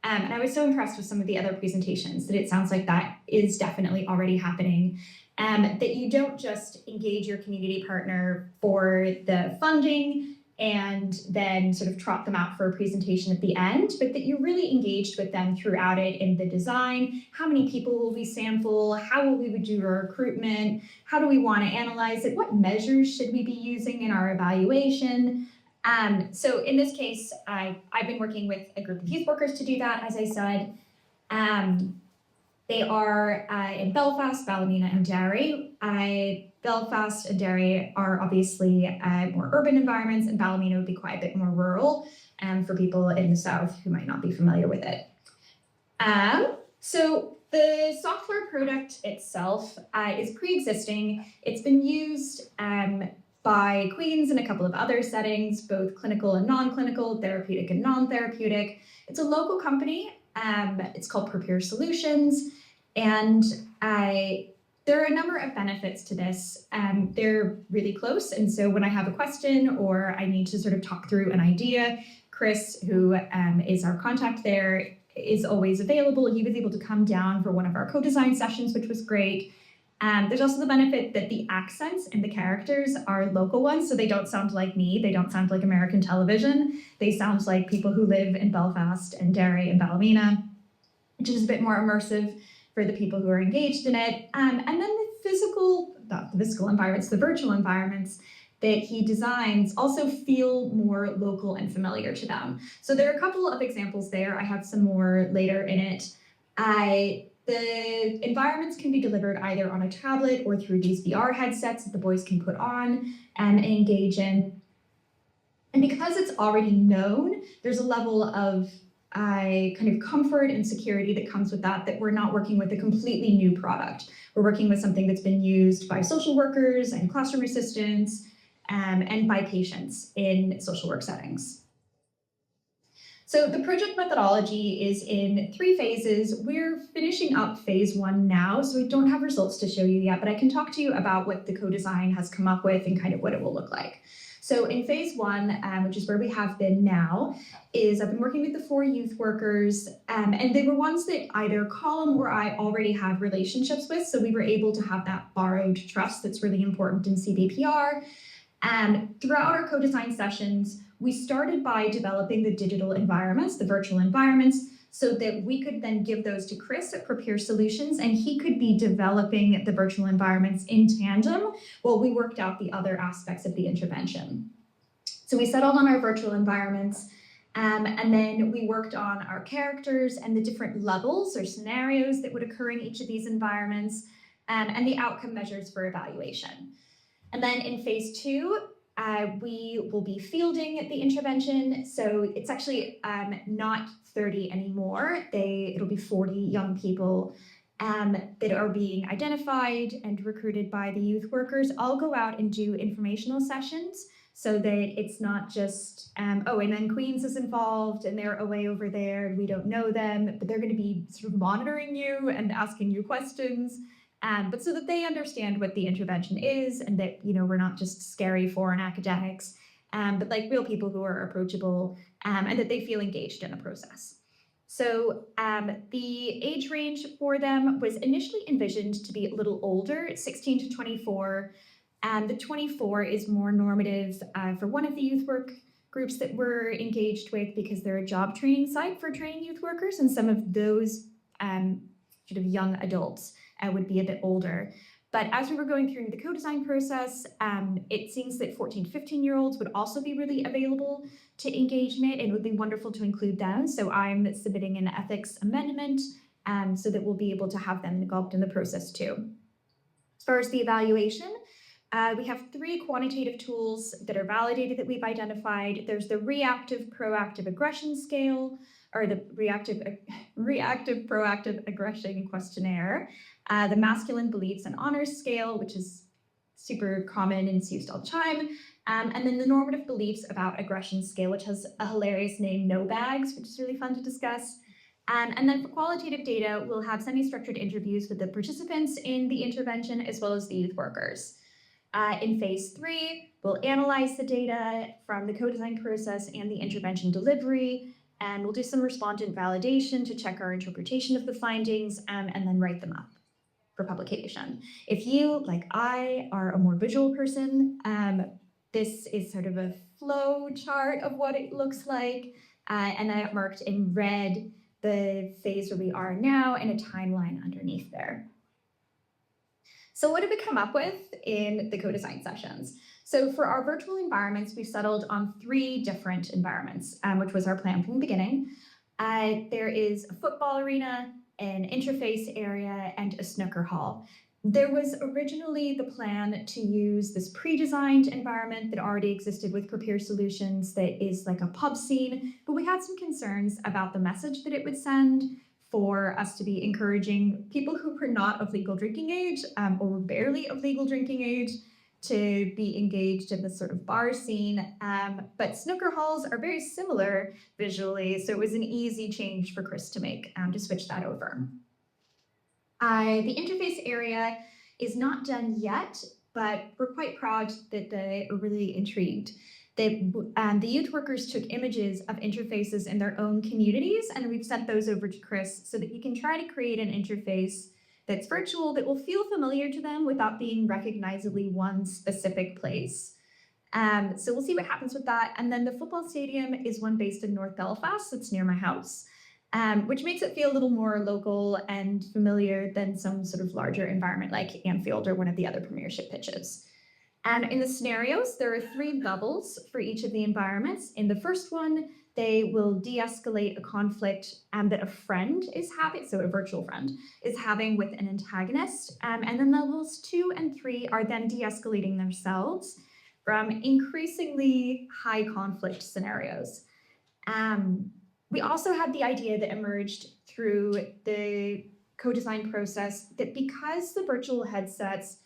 And I was so impressed with some of the other presentations that it sounds like that is definitely already happening. That you don't just engage your community partner for the funding and then sort of trot them out for a presentation at the end, but that you're really engaged with them throughout it in the design. How many people will we sample? How will we do our recruitment? How do we want to analyze it? What measures should we be using in our evaluation? So in this case, I've been working with a group of youth workers to do that, as I said. They are in Belfast, Ballymena, and Derry. Belfast and Derry are obviously more urban environments, and Ballymena would be quite a bit more rural for people in the south who might not be familiar with it. So the software product itself is pre-existing. It's been used by Queen's in a couple of other settings, both clinical and non-clinical, therapeutic and non-therapeutic. It's a local company. It's called Prepare Solutions, and there are a number of benefits to this. They're really close, and so when I have a question or I need to sort of talk through an idea, Chris, who is our contact there, is always available. He was able to come down for one of our co-design sessions, which was great. There's also the benefit that the accents and the characters are local ones, so they don't sound like me, they don't sound like American television. They sound like people who live in Belfast and Derry and Ballymena, which is a bit more immersive for the people who are engaged in it. And then not the physical environments, the virtual environments that he designs also feel more local and familiar to them. So there are a couple of examples there. I have some more later in it. The environments can be delivered either on a tablet or through these VR headsets that the boys can put on and engage in. And because it's already known, there's a level of kind of comfort and security that comes with that we're not working with a completely new product. We're working with something that's been used by social workers and classroom assistants and by patients in social work settings. So the project methodology is in 3 phases. We're finishing up phase 1 now, so we don't have results to show you yet, but I can talk to you about what the co-design has come up with and kind of what it will look like. So in phase one, which is where we have been now, is I've been working with the 4 youth workers, and they were ones that either Colm or I already have relationships with, so we were able to have that borrowed trust that's really important in CBPR. And throughout our co-design sessions, we started by developing the digital environments, the virtual environments, so that we could then give those to Chris at Prepare Solutions, and he could be developing the virtual environments in tandem while we worked out the other aspects of the intervention. So we settled on our virtual environments, and then we worked on our characters and the different levels or scenarios that would occur in each of these environments, and the outcome measures for evaluation. And then in phase 2, we will be fielding the intervention. So it's actually not 30 anymore. It'll be 40 young people that are being identified and recruited by the youth workers. I'll go out and do informational sessions so that it's not just, and then Queens is involved and they're away over there and we don't know them, but they're going to be sort of monitoring you and asking you questions. But so that they understand what the intervention is and that, we're not just scary foreign academics, but like real people who are approachable, and that they feel engaged in the process. So the age range for them was initially envisioned to be a little older, 16 to 24. And the 24 is more normative for one of the youth work groups that we're engaged with because they're a job training site for training youth workers, and some of those sort of young adults would be a bit older. But as we were going through the co-design process, it seems that 14, 15-year-olds would also be really available to engagement. It would be wonderful to include them. So I'm submitting an ethics amendment so that we'll be able to have them involved in the process too. As far as the evaluation, we have 3 quantitative tools that are validated that we've identified. There's the reactive proactive aggression scale, or the reactive proactive aggression questionnaire, the masculine beliefs and honors scale, which is super common and is used all the time, and then the normative beliefs about aggression scale, which has a hilarious name, No Bags, which is really fun to discuss. And then for qualitative data, we'll have semi-structured interviews with the participants in the intervention as well as the youth workers. In phase 3, we'll analyze the data from the co-design process and the intervention delivery, and we'll do some respondent validation to check our interpretation of the findings, and then write them up for publication. If you, like I, are a more visual person, this is sort of a flow chart of what it looks like, and I have marked in red the phase where we are now and a timeline underneath there. So what did we come up with in the co-design sessions? So for our virtual environments, we settled on 3 different environments, which was our plan from the beginning. There is a football arena, an interface area, and a snooker hall. There was originally the plan to use this pre-designed environment that already existed with Prepare Solutions that is like a pub scene, but we had some concerns about the message that it would send for us to be encouraging people who were not of legal drinking age or were barely of legal drinking age to be engaged in this sort of bar scene. But snooker halls are very similar visually, so it was an easy change for Chris to make to switch that over. The interface area is not done yet, but we're quite proud that they are really intrigued. The youth workers took images of interfaces in their own communities, and we've sent those over to Chris so that he can try to create an interface that's virtual that will feel familiar to them without being recognizably one specific place. So we'll see what happens with that. And then the football stadium is one based in North Belfast that's near my house, which makes it feel a little more local and familiar than some sort of larger environment like Anfield or one of the other Premiership pitches. And in the scenarios, there are 3 levels for each of the environments. In the first one, they will de-escalate a conflict that a friend is having, so a virtual friend, is having with an antagonist. And then levels 2 and 3 are then de-escalating themselves from increasingly high conflict scenarios. We also had the idea that emerged through the co-design process that because the virtual headsets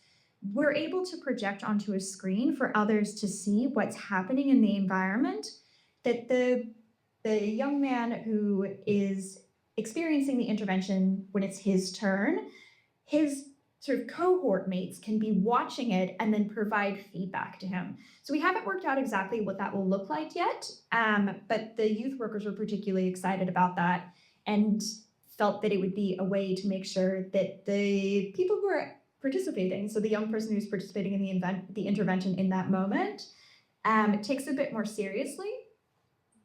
we're able to project onto a screen for others to see what's happening in the environment, that the young man who is experiencing the intervention when it's his turn, his sort of cohort mates can be watching it and then provide feedback to him. So we haven't worked out exactly what that will look like yet, but the youth workers were particularly excited about that and felt that it would be a way to make sure that the people who are participating, so the young person who's participating in the intervention in that moment, takes it a bit more seriously,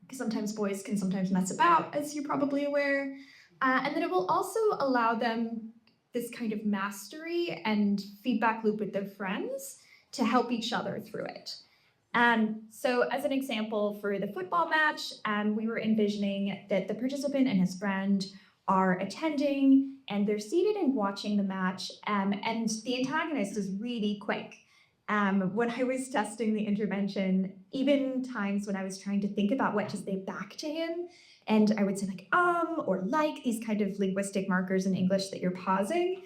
because sometimes boys can sometimes mess about, as you're probably aware, and then it will also allow them this kind of mastery and feedback loop with their friends to help each other through it. So as an example for the football match, we were envisioning that the participant and his friend are attending and they're seated and watching the match, and the antagonist is really quick. When I was testing the intervention, even times when I was trying to think about what to say back to him, and I would say like, or like, these kind of linguistic markers in English that you're pausing,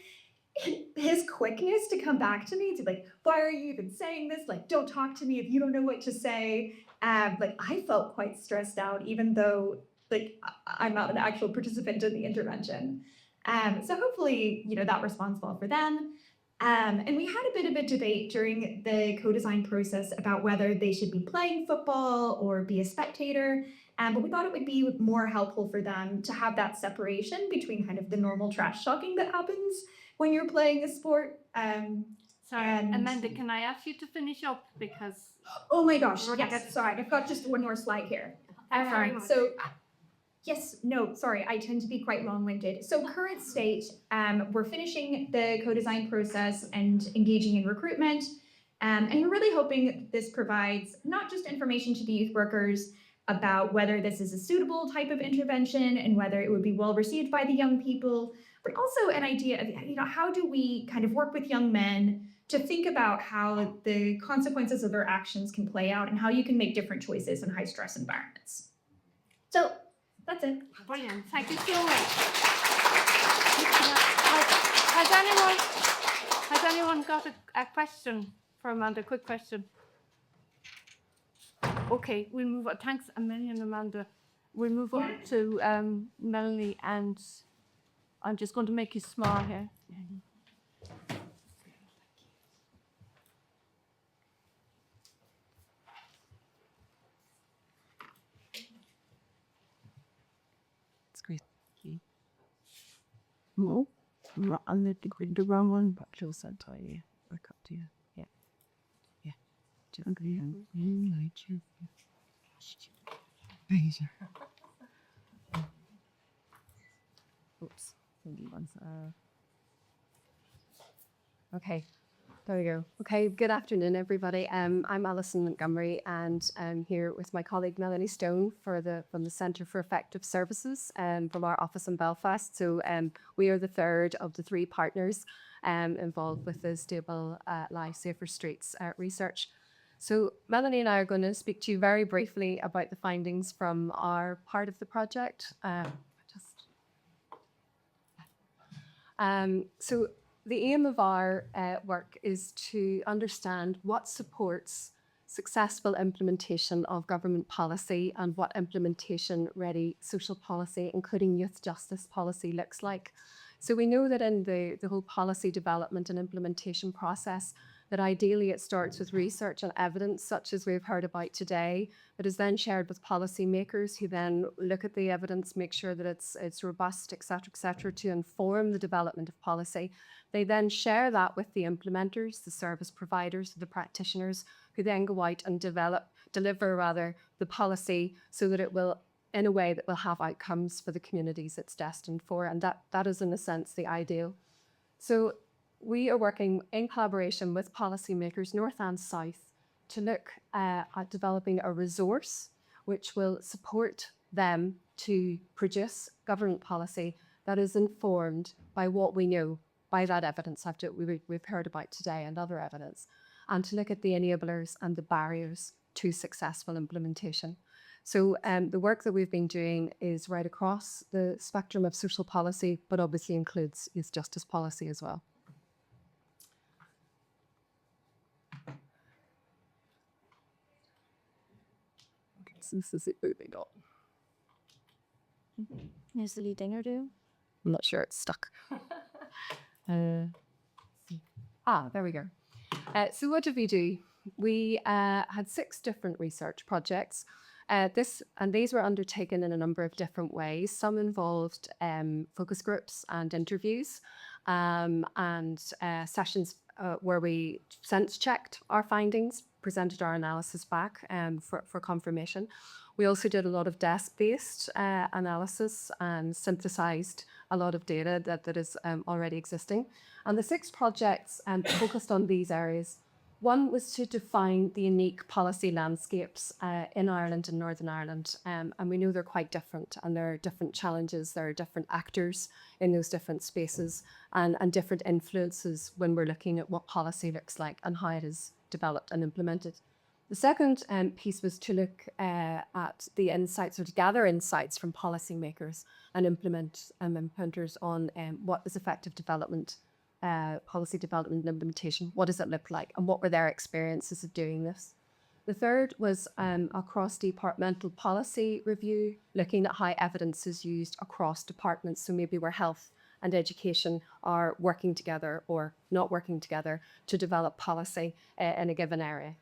his quickness to come back to me, to be like, why are you even saying this? Like, don't talk to me if you don't know what to say. Like, I felt quite stressed out, even though like I'm not an actual participant in the intervention. So hopefully, that responds well for them. And we had a bit of a debate during the co-design process about whether they should be playing football or be a spectator. But we thought it would be more helpful for them to have that separation between kind of the normal trash talking that happens when you're playing a sport. Sorry, Amanda, can I ask you to finish up because? Oh my gosh, We're gonna yes, get- sorry, I've got just one more slide here. Thanks very much. So, yes, no, sorry, I tend to be quite long-winded. So current state, we're finishing the co-design process and engaging in recruitment. And we're really hoping this provides not just information to the youth workers about whether this is a suitable type of intervention and whether it would be well received by the young people, but also an idea of, how do we kind of work with young men to think about how the consequences of their actions can play out and how you can make different choices in high-stress environments. So that's it. Brilliant, thank you so much. Has anyone got a question for Amanda? Quick question. Okay, we'll move on. Thanks a million, Amanda. We'll move on to Melanie, and I'm just going to make you smile here. It's great. No, I'll let the wrong one, but close that to you. Back up to you. Yeah. Yeah. Just agree. Oops. Okay, there we go. Okay, good afternoon, everybody. I'm Alison Montgomery, and I'm here with my colleague Melanie Stone from the Centre for Effective Services from our office in Belfast. So we are the third of the three partners involved with the Stable Life, Safer Streets research. So Melanie and I are going to speak to you very briefly about the findings from our part of the project. So the aim of our work is to understand what supports successful implementation of government policy and what implementation-ready social policy, including youth justice policy, looks like. So we know that in the whole policy development and implementation process, that ideally it starts with research and evidence, such as we've heard about today, that is then shared with policymakers who then look at the evidence, make sure that it's robust, et cetera, to inform the development of policy. They then share that with the implementers, the service providers, the practitioners, who then go out and deliver the policy so that it will, in a way that will have outcomes for the communities it's destined for. And that is, in a sense, the ideal. So we are working in collaboration with policymakers, North and South, to look at developing a resource which will support them to produce government policy that is informed by what we know, by that evidence we've heard about today and other evidence, and to look at the enablers and the barriers to successful implementation. So the work that we've been doing is right across the spectrum of social policy, but obviously includes youth justice policy as well. This is it moving on. Is the leading or do? I'm not sure it's stuck. There we go. So what did we do? We had 6 different research projects. These were undertaken in a number of different ways. Some involved focus groups and interviews, and sessions where we sense-checked our findings, presented our analysis back for confirmation. We also did a lot of desk-based analysis and synthesized a lot of data that is already existing. And the 6 projects focused on these areas. One was to define the unique policy landscapes in Ireland and Northern Ireland. And we know they're quite different, and there are different challenges, there are different actors in those different spaces, and different influences when we're looking at what policy looks like and how it is developed and implemented. The second piece was to look at the insights, or to gather insights from policymakers and implementers on what is effective development, policy development and implementation. What does it look like, and what were their experiences of doing this? The third was a cross-departmental policy review, looking at how evidence is used across departments. So maybe where health and education are working together or not working together to develop policy in a given area.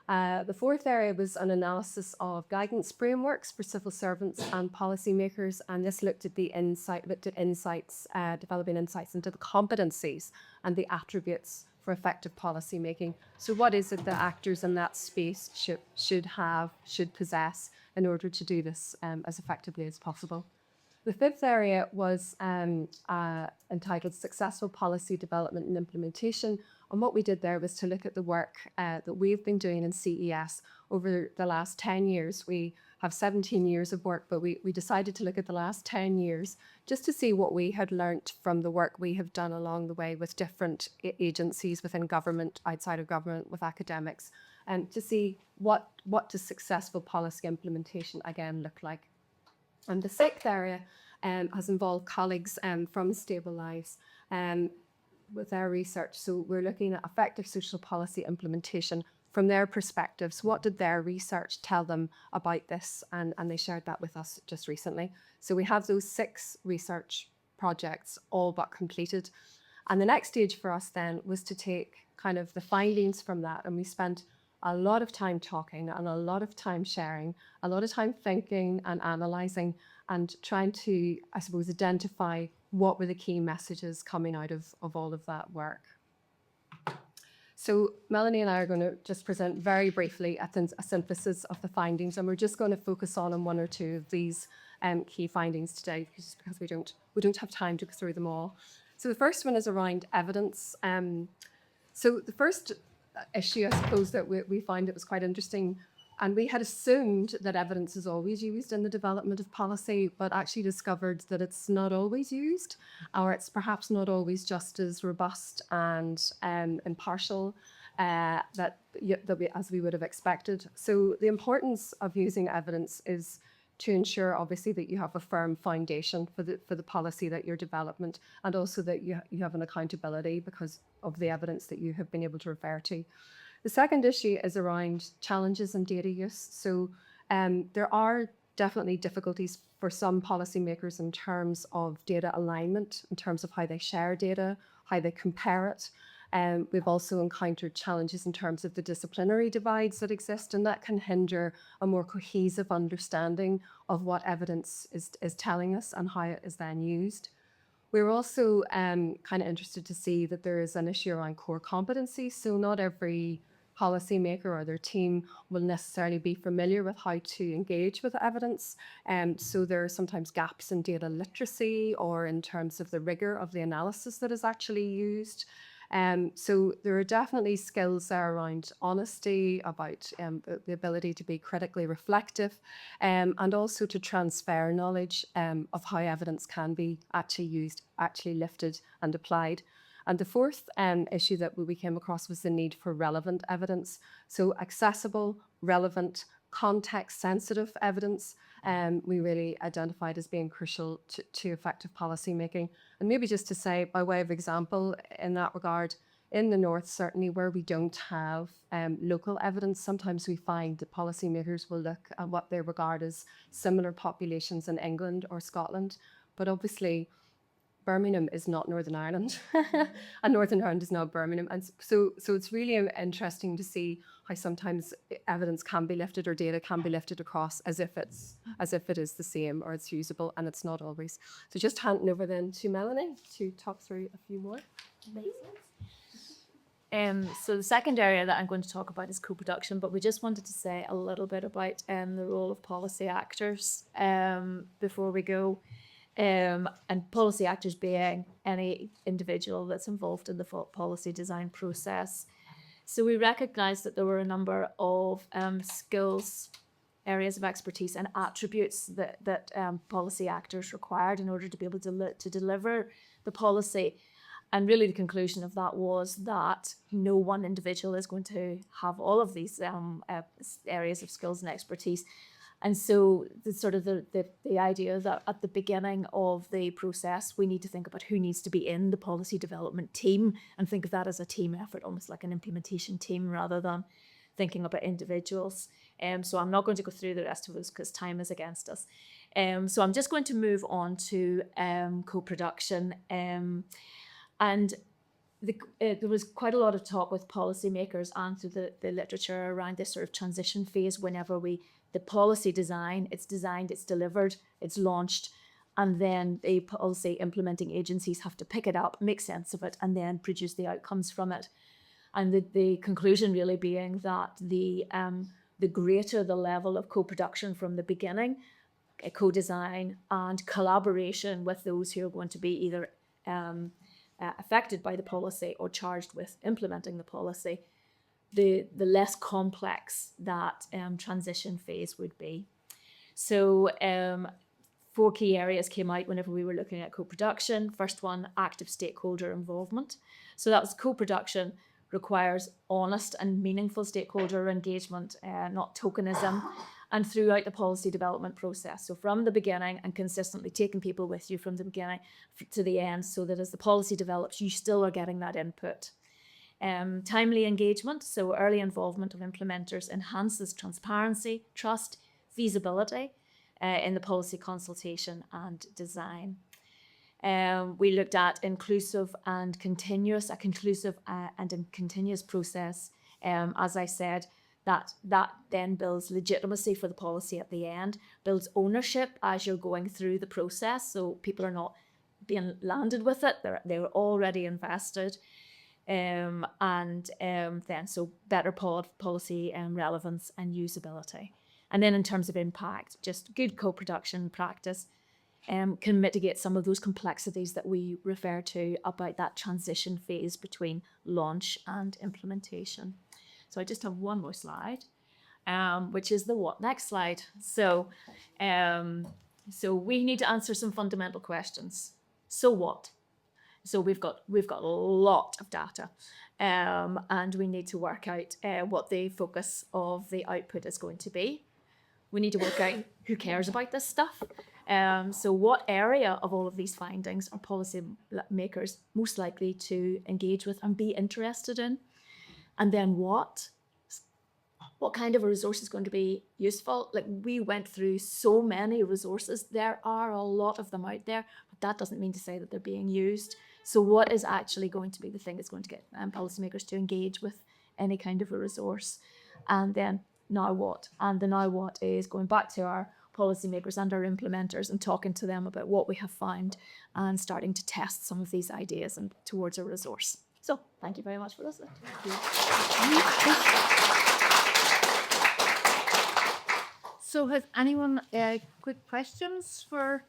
The fourth area was an analysis of guidance frameworks for civil servants and policymakers, and this looked at insights, developing insights into the competencies and the attributes for effective policy making. So what is it that actors in that space should possess in order to do this as effectively as possible? The fifth area was entitled Successful Policy Development and Implementation. And what we did there was to look at the work that we've been doing in CES over the last 10 years. We have 17 years of work, but we decided to look at the last 10 years just to see what we had learnt from the work we have done along the way with different agencies within government, outside of government, with academics, and to see what does successful policy implementation again look like. And the sixth area has involved colleagues from Stable Lives with our research. So we're looking at effective social policy implementation from their perspectives. What did their research tell them about this? And they shared that with us just recently. So we have those 6 research projects all but completed. And the next stage for us then was to take kind of the findings from that. And we spent a lot of time talking and a lot of time sharing, a lot of time thinking and analysing and trying to, I suppose, identify what were the key messages coming out of all of that work. So Melanie and I are going to just present very briefly a synthesis of the findings, and we're just going to focus on 1 or 2 of these key findings today, because we don't have time to go through them all. So the first one is around evidence. So the first issue, I suppose, that we find it was quite interesting, and we had assumed that evidence is always used in the development of policy, but actually discovered that it's not always used, or it's perhaps not always just as robust and impartial as we would have expected. So the importance of using evidence is to ensure, obviously, that you have a firm foundation for the policy that you're developing, and also that you have an accountability because of the evidence that you have been able to refer to. The second issue is around challenges in data use. So there are definitely difficulties for some policymakers in terms of data alignment, in terms of how they share data, how they compare it. We've also encountered challenges in terms of the disciplinary divides that exist, and that can hinder a more cohesive understanding of what evidence is telling us and how it is then used. We're also kind of interested to see that there is an issue around core competency. So not every policymaker or their team will necessarily be familiar with how to engage with evidence. So there are sometimes gaps in data literacy or in terms of the rigor of the analysis that is actually used. So there are definitely skills there around honesty, about the ability to be critically reflective, and also to transfer knowledge of how evidence can be actually used, actually lifted and applied. And the fourth issue that we came across was the need for relevant evidence. So accessible, relevant, context-sensitive evidence we really identified as being crucial to effective policy making. And maybe just to say, by way of example, in that regard, in the North, certainly where we don't have local evidence, sometimes we find that policymakers will look at what they regard as similar populations in England or Scotland. But obviously, Birmingham is not Northern Ireland, and Northern Ireland is not Birmingham, and so it's really interesting to see how sometimes evidence can be lifted or data can be lifted across as if it is the same or it's usable, and it's not always. So just handing over then to Melanie to talk through a few more. So the second area that I'm going to talk about is co-production, but we just wanted to say a little bit about the role of policy actors before we go. And policy actors being any individual that's involved in the policy design process. So we recognised that there were a number of skills, areas of expertise and attributes that policy actors required in order to be able to deliver the policy. And really the conclusion of that was that no one individual is going to have all of these areas of skills and expertise. And so the idea that at the beginning of the process, we need to think about who needs to be in the policy development team and think of that as a team effort, almost like an implementation team rather than thinking about individuals. So I'm not going to go through the rest of those because time is against us. So I'm just going to move on to co-production. And there was quite a lot of talk with policymakers and through the literature around this sort of transition phase whenever the policy design, it's designed, it's delivered, it's launched, and then the policy implementing agencies have to pick it up, make sense of it, and then produce the outcomes from it. And the conclusion really being that the greater the level of co-production from the beginning, co-design and collaboration with those who are going to be either affected by the policy or charged with implementing the policy, the less complex that transition phase would be. So 4 key areas came out whenever we were looking at co-production. First one, active stakeholder involvement. So that was co-production requires honest and meaningful stakeholder engagement, not tokenism, and throughout the policy development process. So from the beginning and consistently taking people with you from the beginning to the end so that as the policy develops, you still are getting that input. Timely engagement, so early involvement of implementers enhances transparency, trust, feasibility in the policy consultation and design. We looked at inclusive and continuous, a conclusive and a continuous process. As I said, that then builds legitimacy for the policy at the end, builds ownership as you're going through the process. So people are not being landed with it, they're already invested. Then so better policy relevance and usability. And then in terms of impact, just good co-production practice can mitigate some of those complexities that we refer to about that transition phase between launch and implementation. So I just have one more slide, which is the what next slide. So we need to answer some fundamental questions. So what? So we've got a lot of data, and we need to work out what the focus of the output is going to be. We need to work out who cares about this stuff. So what area of all of these findings are policy makers most likely to engage with and be interested in? And then what kind of a resource is going to be useful? Like we went through so many resources. There are a lot of them out there, but that doesn't mean to say that they're being used. So what is actually going to be the thing that's going to get policymakers to engage with any kind of a resource? And then now what? And the now what is going back to our policymakers and our implementers and talking to them about what we have found and starting to test some of these ideas and towards a resource. So thank you very much for listening. So has anyone quick questions for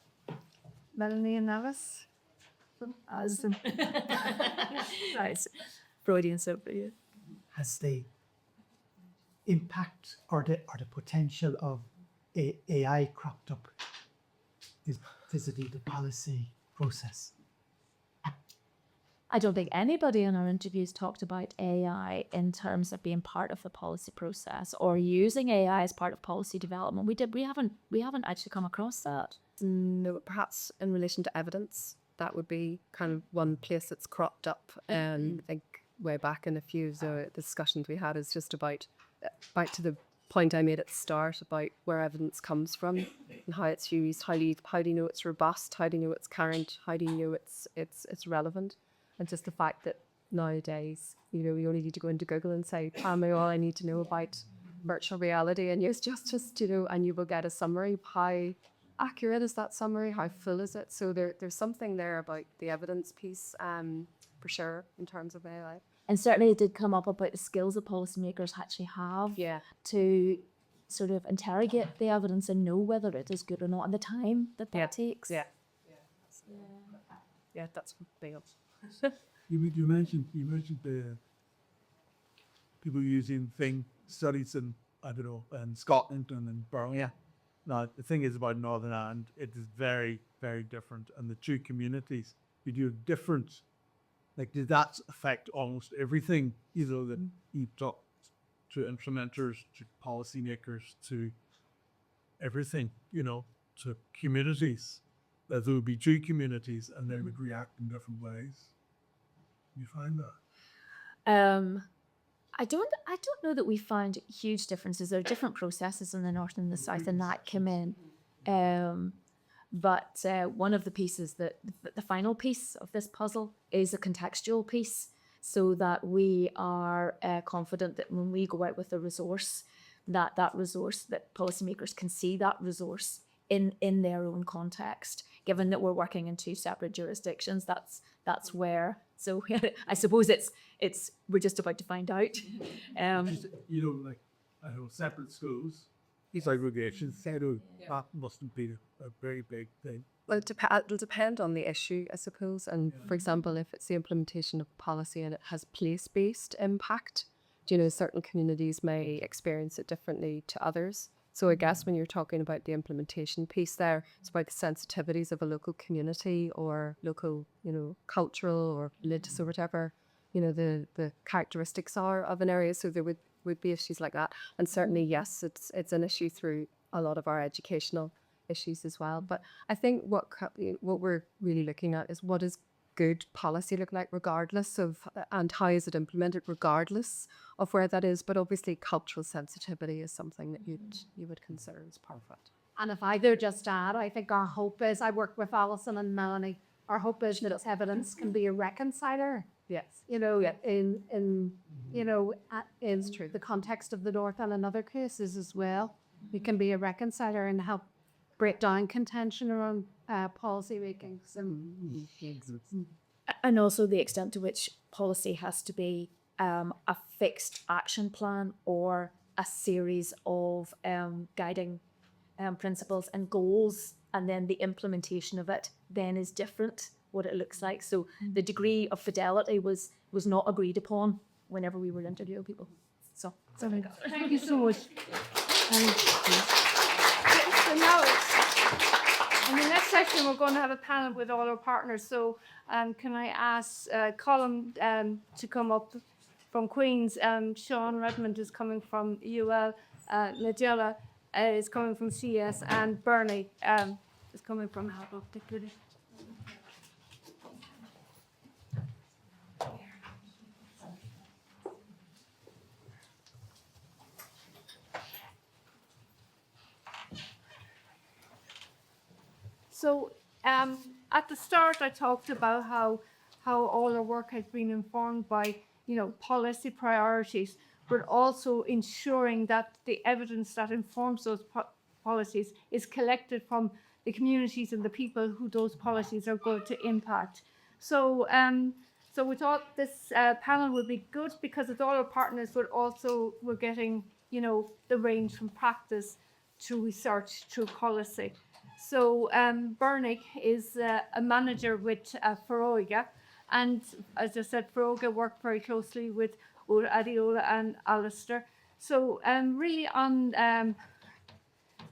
Melanie and Navis? Right. Freudian slip, yeah. Has the impact or the potential of AI cropped up vis-a-vis the policy process? I don't think anybody in our interviews talked about AI in terms of being part of the policy process or using AI as part of policy development. We haven't actually come across that. No, perhaps in relation to evidence, that would be kind of one place that's cropped up. And I think way back in a few of the discussions we had is just about back to the point I made at the start about where evidence comes from and how it's used. How do you know it's robust? How do you know it's current? How do you know it's relevant? And just the fact that nowadays, you know, you only need to go into Google and say, tell me all I need to know about virtual reality, and use just you know, and you will get a summary. How accurate is that summary? How full is it? So there's something there about the evidence piece, for sure, in terms of AI. And certainly it did come up about the skills that policymakers actually have to sort of interrogate the evidence and know whether it is good or not, and the time that takes. Yeah, that's big. You mentioned the people using studies in, I don't know, in Scotland and in Birmingham. Now the thing is about Northern Ireland, it is very, very different, and the two communities, you do different. Like, did that affect almost everything? You know, that you talked to implementers, to policymakers, to everything. You know, to communities. That there would be two communities, and they would react in different ways. You find that? I don't know that we found huge differences. There are different processes in the north and the south, and that came in. But one of the pieces that the final piece of this puzzle is a contextual piece, so that we are confident that when we go out with a resource, that policymakers can see that resource in their own context. Given that we're working in two separate jurisdictions, that's where. So I suppose it's we're just about to find out. You know, like, I know, separate schools, segregation, that mustn't be a very big thing. Well, it'll depend on the issue, I suppose. And for example, if it's the implementation of policy and it has place-based impact, you know, certain communities may experience it differently to others. So I guess when you're talking about the implementation piece there, it's about the sensitivities of a local community or local, you know, cultural or religious or whatever, you know, the characteristics are of an area. So there would be issues like that. And certainly, yes, it's an issue through a lot of our educational issues as well. But I think what we're really looking at is what is good policy look like regardless of, and how is it implemented regardless of where that is. But obviously cultural sensitivity is something that you would consider as part of it. And if I could just add, I think our hope is, I work with Alison and Melanie, our hope is that evidence can be a reconciler. Yes. You know, in you know, in the context of the North and in other cases as well. We can be a reconciler and help break down contention around policy making. So. And also the extent to which policy has to be a fixed action plan or a series of guiding principles and goals, and then the implementation of it then is different, what it looks like. So the degree of fidelity was not agreed upon whenever we were interviewing people. So Thank you so much. So now, in the next section, we're going to have a panel with all our partners. So can I ask Colin to come up from Queen's? Sean Redmond is coming from UL. Nigella is coming from CS, and Bernie is coming from Harvard. So at the start, I talked about how all our work has been informed by, you know, policy priorities, but also ensuring that the evidence that informs those policies is collected from the communities and the people who those policies are going to impact. So so we thought this panel would be good because with all our partners, but also we're getting, you know, the range from practice to research to policy. So Bernie is a manager with Feroiga, and as I said, Feroiga worked very closely with Adiola and Alistair. So really on,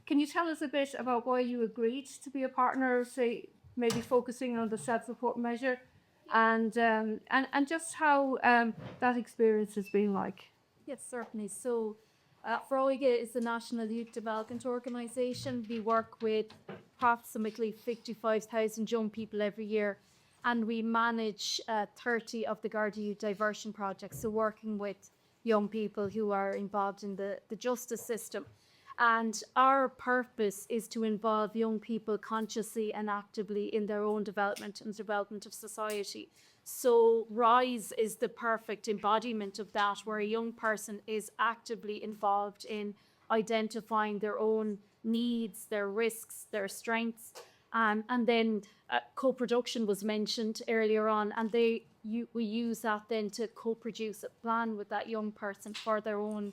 can you tell us a bit about why you agreed to be a partner, say maybe focusing on the self-report measure, and just how that experience has been like? Yes, certainly. So Feroiga is the National Youth Development Organisation. We work with approximately 55,000 young people every year, and we manage 30 of the Garda Youth Diversion projects, so working with young people who are involved in the justice system. And our purpose is to involve young people consciously and actively in their own development and development of society. So RISE is the perfect embodiment of that, where a young person is actively involved in identifying their own needs, their risks, their strengths. And then co-production was mentioned earlier on, and we use that then to co-produce a plan with that young person for their own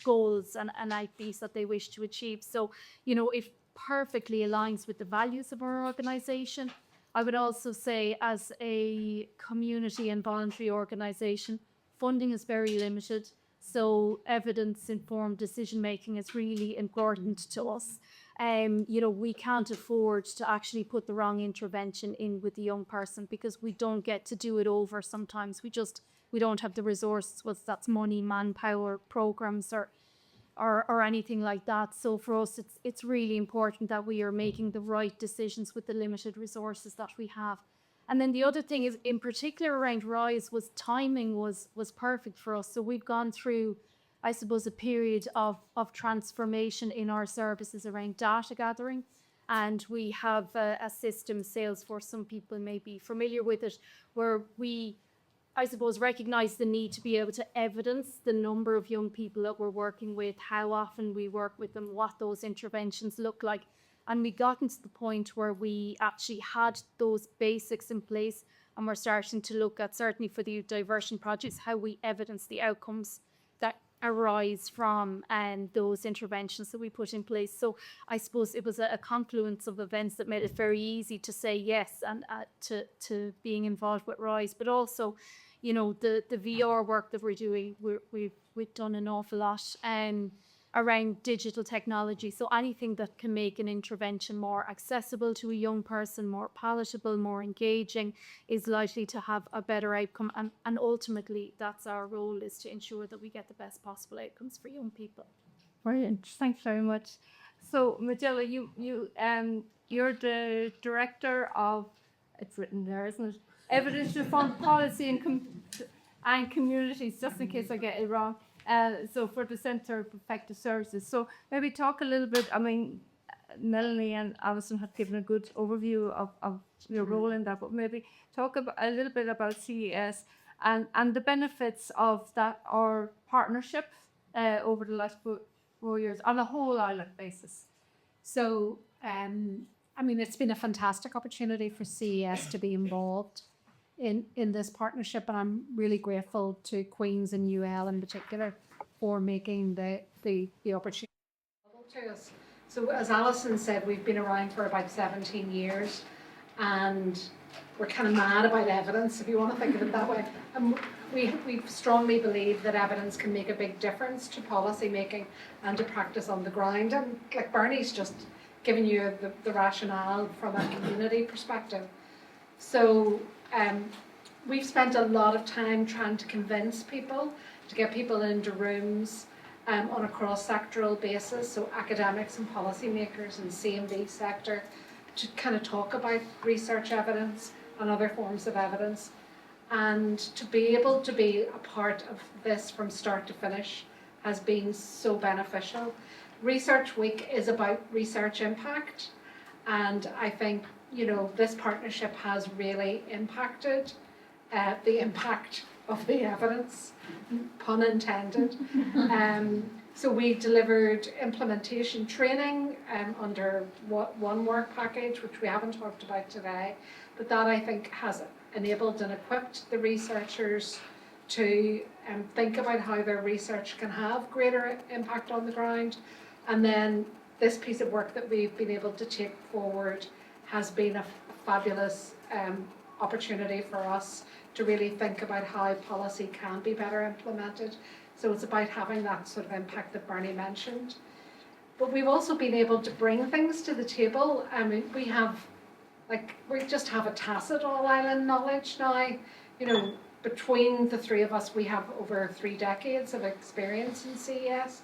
goals and ideas that they wish to achieve. So, you know, it perfectly aligns with the values of our organisation. I would also say, as a community and voluntary organisation, funding is very limited. So evidence-informed decision-making is really important to us. You know, we can't afford to actually put the wrong intervention in with the young person, because we don't get to do it over sometimes. We don't have the resources, whether that's money, manpower, programs, or anything like that. So for us, it's really important that we are making the right decisions with the limited resources that we have. And then the other thing is, in particular around RISE, was timing was perfect for us. So we've gone through, I suppose, a period of transformation in our services around data gathering. And we have a system, Salesforce, some people may be familiar with it, where we, I suppose, recognise the need to be able to evidence the number of young people that we're working with, how often we work with them, what those interventions look like. And we gotten to the point where we actually had those basics in place, and we're starting to look at, certainly for the diversion projects, how we evidence the outcomes that arise from those interventions that we put in place. So I suppose it was a confluence of events that made it very easy to say yes and to being involved with RISE. But also, you know, the VR work that we're doing, we've done an awful lot around digital technology. So anything that can make an intervention more accessible to a young person, more palatable, more engaging, is likely to have a better outcome. And ultimately, that's our role, is to ensure that we get the best possible outcomes for young people. Brilliant. Thanks very much. So, Magilla, you're the director of, it's written there, isn't it? Evidence-informed policy and communities, just in case I get it wrong. So for the Centre for Effective Services. So maybe talk a little bit, I mean, Melanie and Alison have given a good overview of your role in that, but maybe talk a little bit about CES and the benefits of that, or partnership over the last 4 years on a whole island basis. So, I mean, it's been a fantastic opportunity for CES to be involved in this partnership, and I'm really grateful to Queen's and UL in particular for making the opportunity available to us. So as Alison said, we've been around for about 17 years, and we're kind of mad about evidence, if you want to think of it that way. And we strongly believe that evidence can make a big difference to policy making and to practice on the ground. And like Bernie's just given you the rationale from a community perspective. So we've spent a lot of time trying to convince people, to get people into rooms on a cross-sectoral basis, so academics and policymakers and C&D sector, to kind of talk about research evidence and other forms of evidence, and to be able to be a part of this from start to finish has been so beneficial. Research Week is about research impact, and I think, you know, this partnership has really impacted the impact of the evidence, pun intended. So we delivered implementation training under one work package, which we haven't talked about today, but that I think has enabled and equipped the researchers to think about how their research can have greater impact on the ground. And then this piece of work that we've been able to take forward has been a fabulous opportunity for us to really think about how policy can be better implemented. So it's about having that sort of impact that Bernie mentioned. But we've also been able to bring things to the table. I mean, we just have a tacit all-island knowledge now. You know, between the three of us, we have over 3 decades of experience in CES,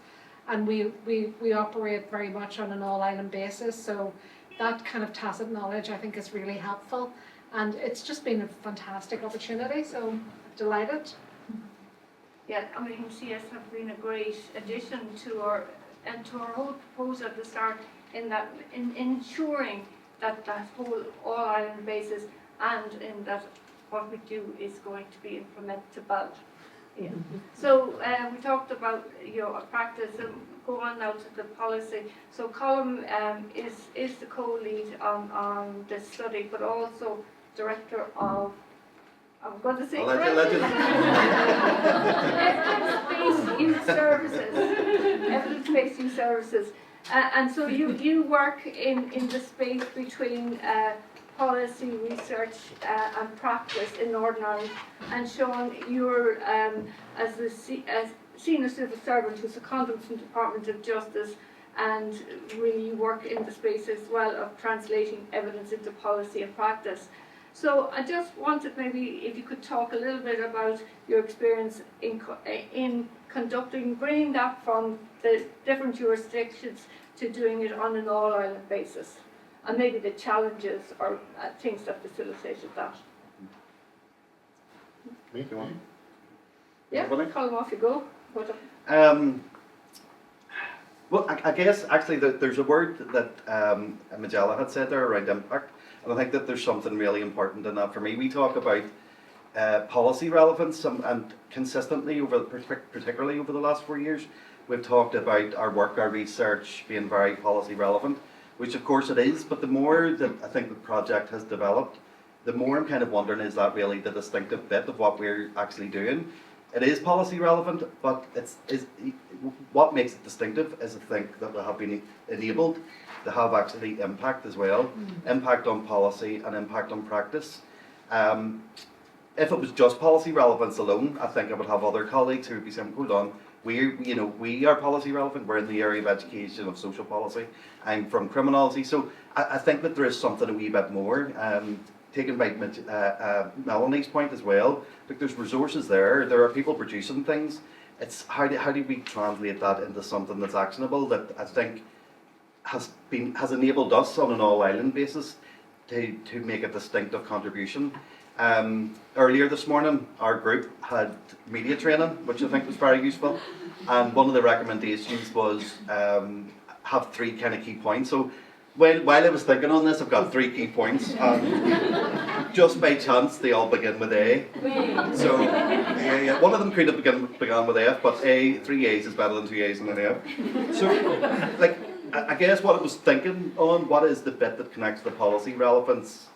and we operate very much on an all-island basis. So that kind of tacit knowledge, I think, is really helpful. And it's just been a fantastic opportunity, so I'm delighted. Yeah, I mean, CS have been a great addition to our whole proposal at the start in that in ensuring that whole all island basis and in that what we do is going to be implementable. Yeah. So we talked about your practice and go on now to the policy. So Colm is the co-lead on this study, but also director of, I'm going to say evidence-based youth services. Evidence-based youth services. And so you work in the space between policy, research and practice in Northern Ireland. And Sean, you're as senior civil servant who's seconded from the Department of Justice, and really work in the space as well of translating evidence into policy and practice. So I just wanted maybe if you could talk a little bit about your experience in conducting, bringing that from the different jurisdictions to doing it on an all-island basis, and maybe the challenges or things that facilitated that. Me, do you want? Yeah, call them off you go. Well, I guess actually there's a word that Majella had said there around impact, and I think that there's something really important in that for me. We talk about policy relevance and consistently particularly over the last 4 years, we've talked about our work, our research being very policy relevant, which of course it is, but the more that I think the project has developed, the more I'm kind of wondering, is that really the distinctive bit of what we're actually doing? It is policy relevant, but what makes it distinctive is I think that we have been enabled to have actually impact as well, impact on policy and impact on practice. If it was just policy relevance alone, I think I would have other colleagues who would be saying, hold on, we are policy relevant, we're in the area of education, of social policy, I'm from criminology, so I think that there is something a wee bit more. Taken by Melanie's point as well, like there's resources there are people producing things. It's how do we translate that into something that's actionable, that I think has enabled us on an all-island basis to make a distinctive contribution. Earlier this morning our group had media training, which I think was very useful, and one of the recommendations was have 3 kind of key points. So while I was thinking on this, I've got 3 key points, and just by chance they all begin with A. So one of them could have began with F, but 3 A's is better than 2 A's and an F. So like I guess what I was thinking on, what is the bit that connects the policy relevance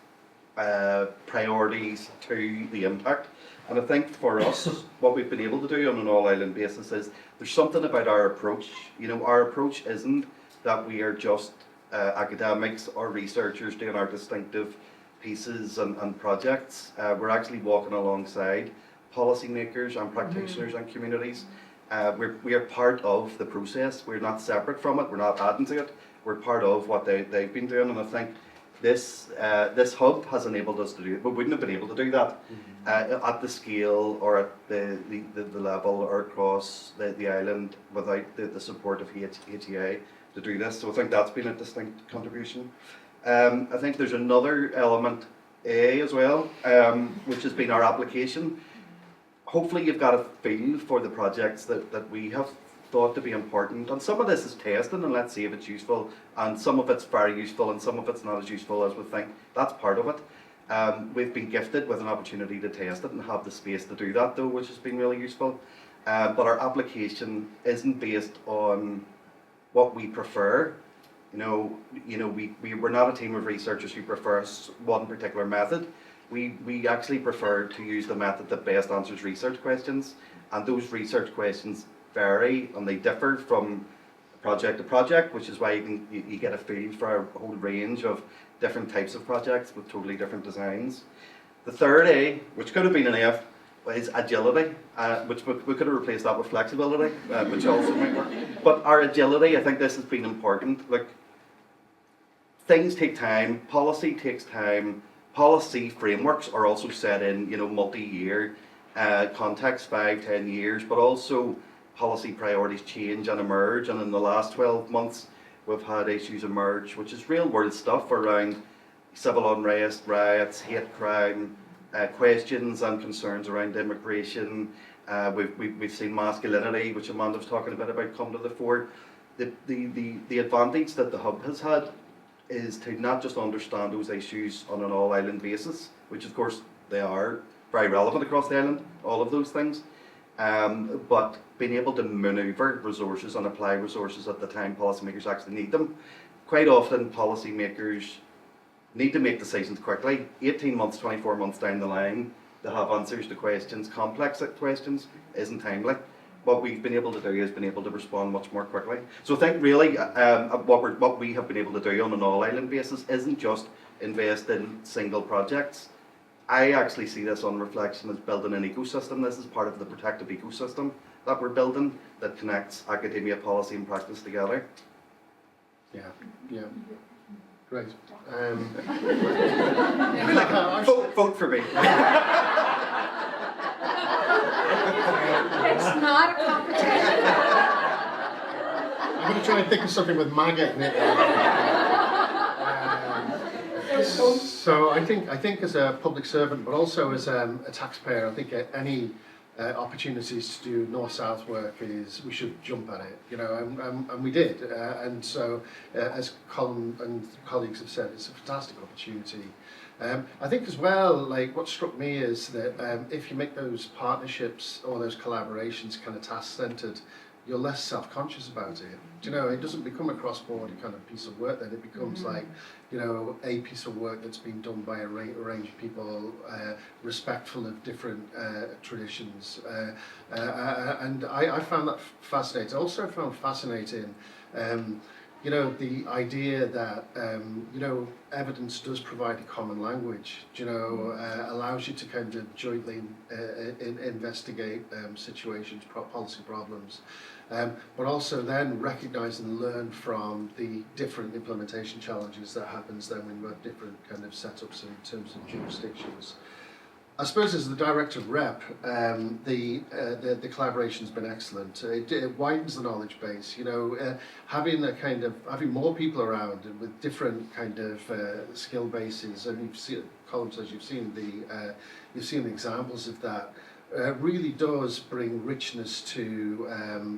priorities to the impact? And I think for us, what we've been able to do on an all-island basis is there's something about our approach. Our approach isn't that we are just academics or researchers doing our distinctive pieces and projects. We're actually walking alongside policymakers and practitioners and communities. We are part of the process. We're not separate from it. We're not adding to it. We're part of what they've been doing, and I think this hub has enabled us to do it. We wouldn't have been able to do that at the scale or at the level or across the island without the support of HEA to do this. So I think that's been a distinct contribution. I think there's another element, A, as well, which has been our application. Hopefully you've got a feel for the projects that we have thought to be important, and some of this is testing and let's see if it's useful, and some of it's very useful and some of it's not as useful as we think. That's part of it. We've been gifted with an opportunity to test it and have the space to do that though, which has been really useful. But our application isn't based on what we prefer. We're not a team of researchers who prefer one particular method. We actually prefer to use the method that best answers research questions, and those research questions vary and they differ from project to project, which is why you get a feel for a whole range of different types of projects with totally different designs. The third A, which could have been an F, is agility, which we could have replaced that with flexibility, which also might work. But our agility, I think this has been important. Like, things take time, policy takes time, policy frameworks are also set in, multi-year context, 5-10 years, but also policy priorities change and emerge, and in the last 12 months we've had issues emerge, which is real world stuff around civil unrest, riots, hate crime, questions and concerns around immigration, We've seen masculinity, which Amanda was talking a bit about, come to the fore. The advantage that the hub has had is to not just understand those issues on an all-island basis, which of course they are very relevant across the island, all of those things, but being able to manoeuvre resources and apply resources at the time policymakers actually need them. Quite often policymakers need to make decisions quickly, 18 months, 24 months down the line, to have answers to questions, complex questions, isn't timely. What we've been able to do is been able to respond much more quickly. So I think really what we have been able to do on an all-island basis isn't just invest in single projects. I actually see this on reflection as building an ecosystem. This is part of the protective ecosystem that we're building that connects academia, policy and practice together. Yeah, great. Vote for me. It's not a competition. I'm going to try and think of something with MAGA in it. So I think as a public servant, but also as a taxpayer, I think any opportunities to do North-South work we should jump at it, you know, and we did. And so, as Colin and colleagues have said, it's a fantastic opportunity. I think as well, like what struck me is that if you make those partnerships or those collaborations kind of task-centered, you're less self-conscious about it. Do you know, it doesn't become a cross-border kind of piece of work then, it becomes like, you know, a piece of work that's been done by a range of people, respectful of different traditions. And I found that fascinating. I also found fascinating you know, the idea that, you know, evidence does provide a common language, you know, allows you to kind of jointly investigate situations, policy problems, but also then recognise and learn from the different implementation challenges that happens then when you have different kind of setups in terms of jurisdictions. I suppose as the director of REP, the collaboration's been excellent. It widens the knowledge base. You know, having more people around with different kind of skill bases, and you've seen, Colin says you've seen the examples of that. Really does bring richness to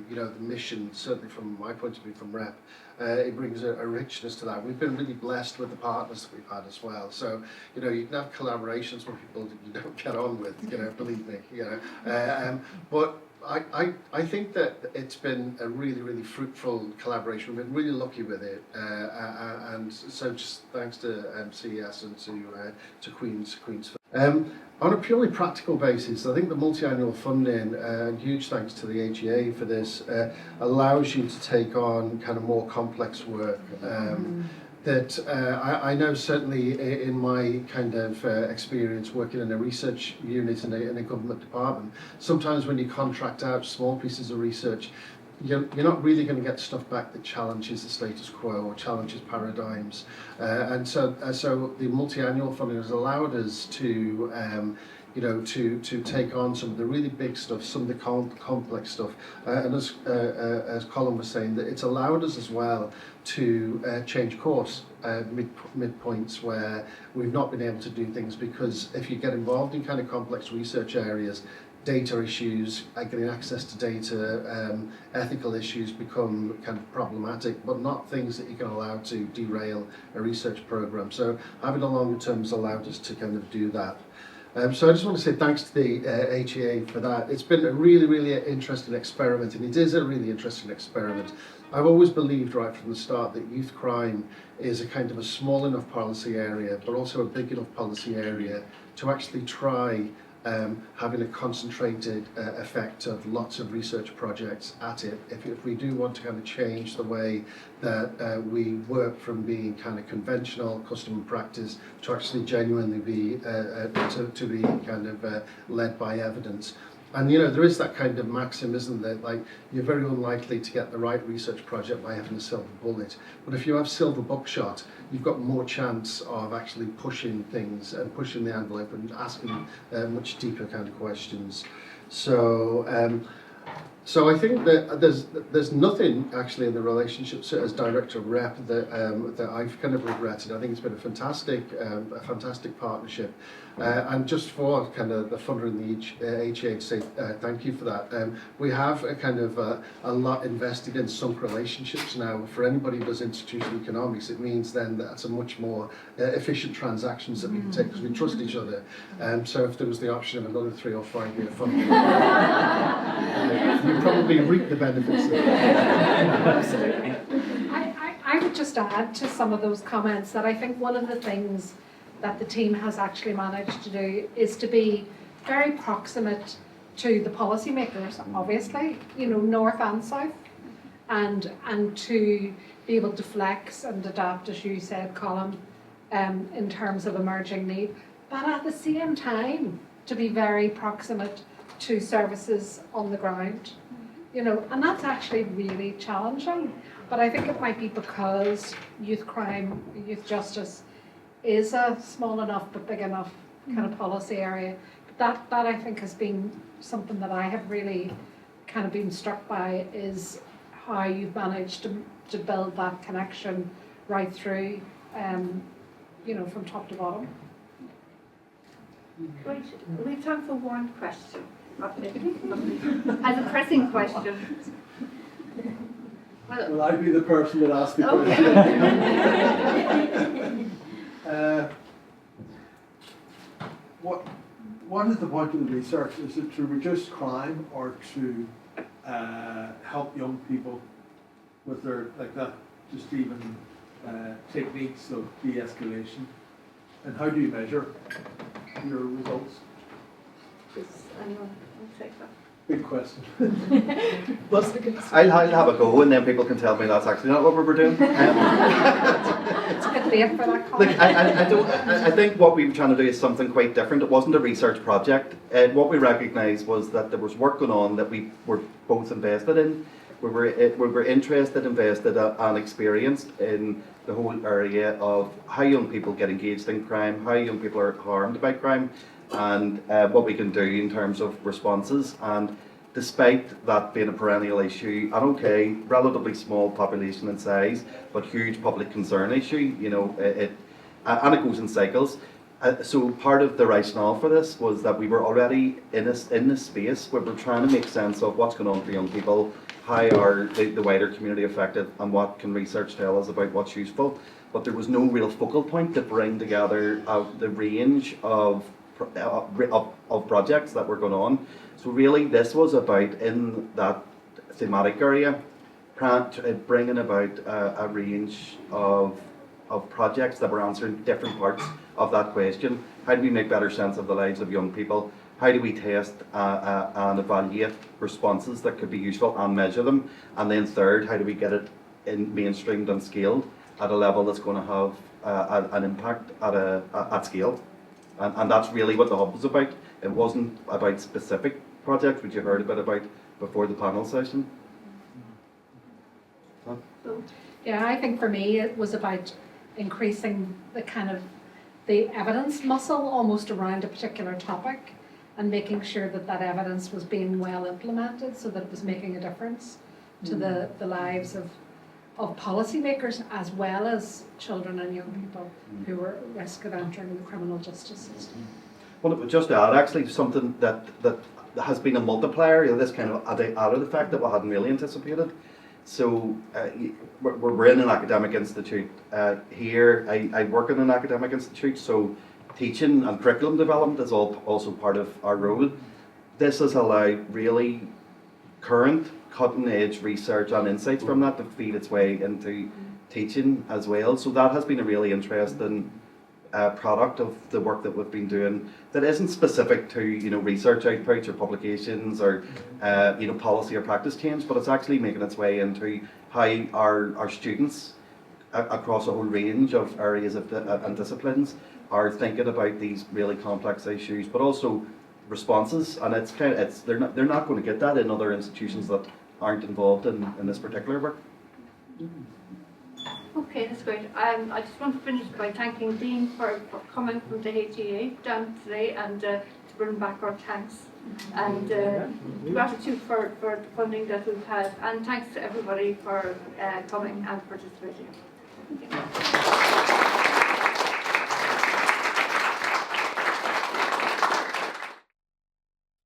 you know, the mission. Certainly from my point of view, from REP. It brings a richness to that. We've been really blessed with the partners that we've had as well. So, you know, you can have collaborations with people that you don't get on with, you know, believe me, you know. But I think that it's been a really, really fruitful collaboration. We've been really lucky with it. And so just thanks to CES and to Queen's. On a purely practical basis, I think the multi-annual funding, and huge thanks to the HEA for this, allows you to take on kind of more complex work. That I know certainly in my kind of experience working in a research unit in a government department, sometimes when you contract out small pieces of research, you're not really going to get stuff back that challenges the status quo or challenges paradigms. And so the multi-annual funding has allowed us to you know, to take on some of the really big stuff, some of the complex stuff, and as Colin was saying, that it's allowed us as well to change course midpoints where we've not been able to do things, because if you get involved in kind of complex research areas, data issues, getting access to data, ethical issues become kind of problematic, but not things that you can allow to derail a research program. So having a longer term has allowed us to kind of do that. So I just want to say thanks to the HEA for that. It's been a really, really interesting experiment, and it is a really interesting experiment. I've always believed right from the start that youth crime is a kind of a small enough policy area, but also a big enough policy area to actually try having a concentrated effect of lots of research projects at it. If we do want to kind of change the way that we work from being kind of conventional custom and practice to actually genuinely be to be kind of led by evidence. And you know, there is that kind of maxim, isn't there? Like, you're very unlikely to get the right research project by having a silver bullet. But if you have silver buckshot, you've got more chance of actually pushing things and pushing the envelope and asking much deeper kind of questions. So So I think that there's nothing actually in the relationship as director rep that that I've kind of regretted. I think it's been a fantastic partnership, and just for kind of the funder and the HEA to say thank you for that. We have a kind of a lot invested in sunk relationships now. For anybody who does institutional economics, it means then that it's a much more efficient transactions that we can take because we trust each other. So if there was the option of another 3 or 5 year funding. You probably reap the benefits of that. Absolutely. I would just add to some of those comments that I think one of the things that the team has actually managed to do is to be very proximate to the policymakers, obviously, you know, north and south, and to be able to flex and adapt, as you said, Colin, in terms of emerging need, but at the same time to be very proximate to services on the ground, you know, and that's actually really challenging. But I think it might be because youth crime, youth justice is a small enough but big enough kind of policy area. But that I think has been something that I have really kind of been struck by, is how you've managed to build that connection right through, you know, from top to bottom. Right, we have time for one question. As a pressing question. Will I be the person that asks the Okay. question? What is the point of the research? Is it to reduce crime or to help young people with their, like that, just even techniques of de-escalation? And how do you measure your results? Does anyone take that? Big question. I'll have a go, and then people can tell me that's actually not what we were doing. It's a bit late for that comment. I think what we were trying to do is something quite different. It wasn't a research project. What we recognised was that there was work going on that we were both invested in. We were interested, invested, and experienced in the whole area of how young people get engaged in crime, how young people are harmed by crime, and what we can do in terms of responses. And despite that being a perennial issue, and okay, relatively small population in size, but huge public concern issue, you know, and it goes in cycles. So part of the rationale for this was that we were already in this space where we're trying to make sense of what's going on for young people, how are the wider community affected, and what can research tell us about what's useful. But there was no real focal point to bring together the range of projects that were going on. So really this was about, in that thematic area, bringing about a range of projects that were answering different parts of that question. How do we make better sense of the lives of young people? How do we test and evaluate responses that could be useful and measure them? And then third, how do we get it mainstreamed and scaled at a level that's going to have an impact at scale? And that's really what the hub was about. It wasn't about specific projects, which you heard a bit about before the panel session. Yeah, I think for me it was about increasing the kind of the evidence muscle almost around a particular topic, and making sure that that evidence was being well implemented so that it was making a difference to the lives of policymakers as well as children and young people who were at risk of entering the criminal justice system. Well, just to add, actually, something that has been a multiplier, you know, this kind of added effect that we hadn't really anticipated. So we're in an academic institute. Here, I work in an academic institute, so teaching and curriculum development is also part of our role. This has allowed really current, cutting-edge research and insights from that to feed its way into teaching as well. So that has been a really interesting product of the work that we've been doing that isn't specific to, you know, research outputs or publications or you know, policy or practice change, but it's actually making its way into how our students across a whole range of areas and disciplines are thinking about these really complex issues, but also responses. And they're not going to get that in other institutions that aren't involved in this particular work. Okay, that's great. I just want to finish by thanking Dean for coming from the HEA down today and to bring back our thanks and gratitude for the funding that we've had, and thanks to everybody for coming and participating.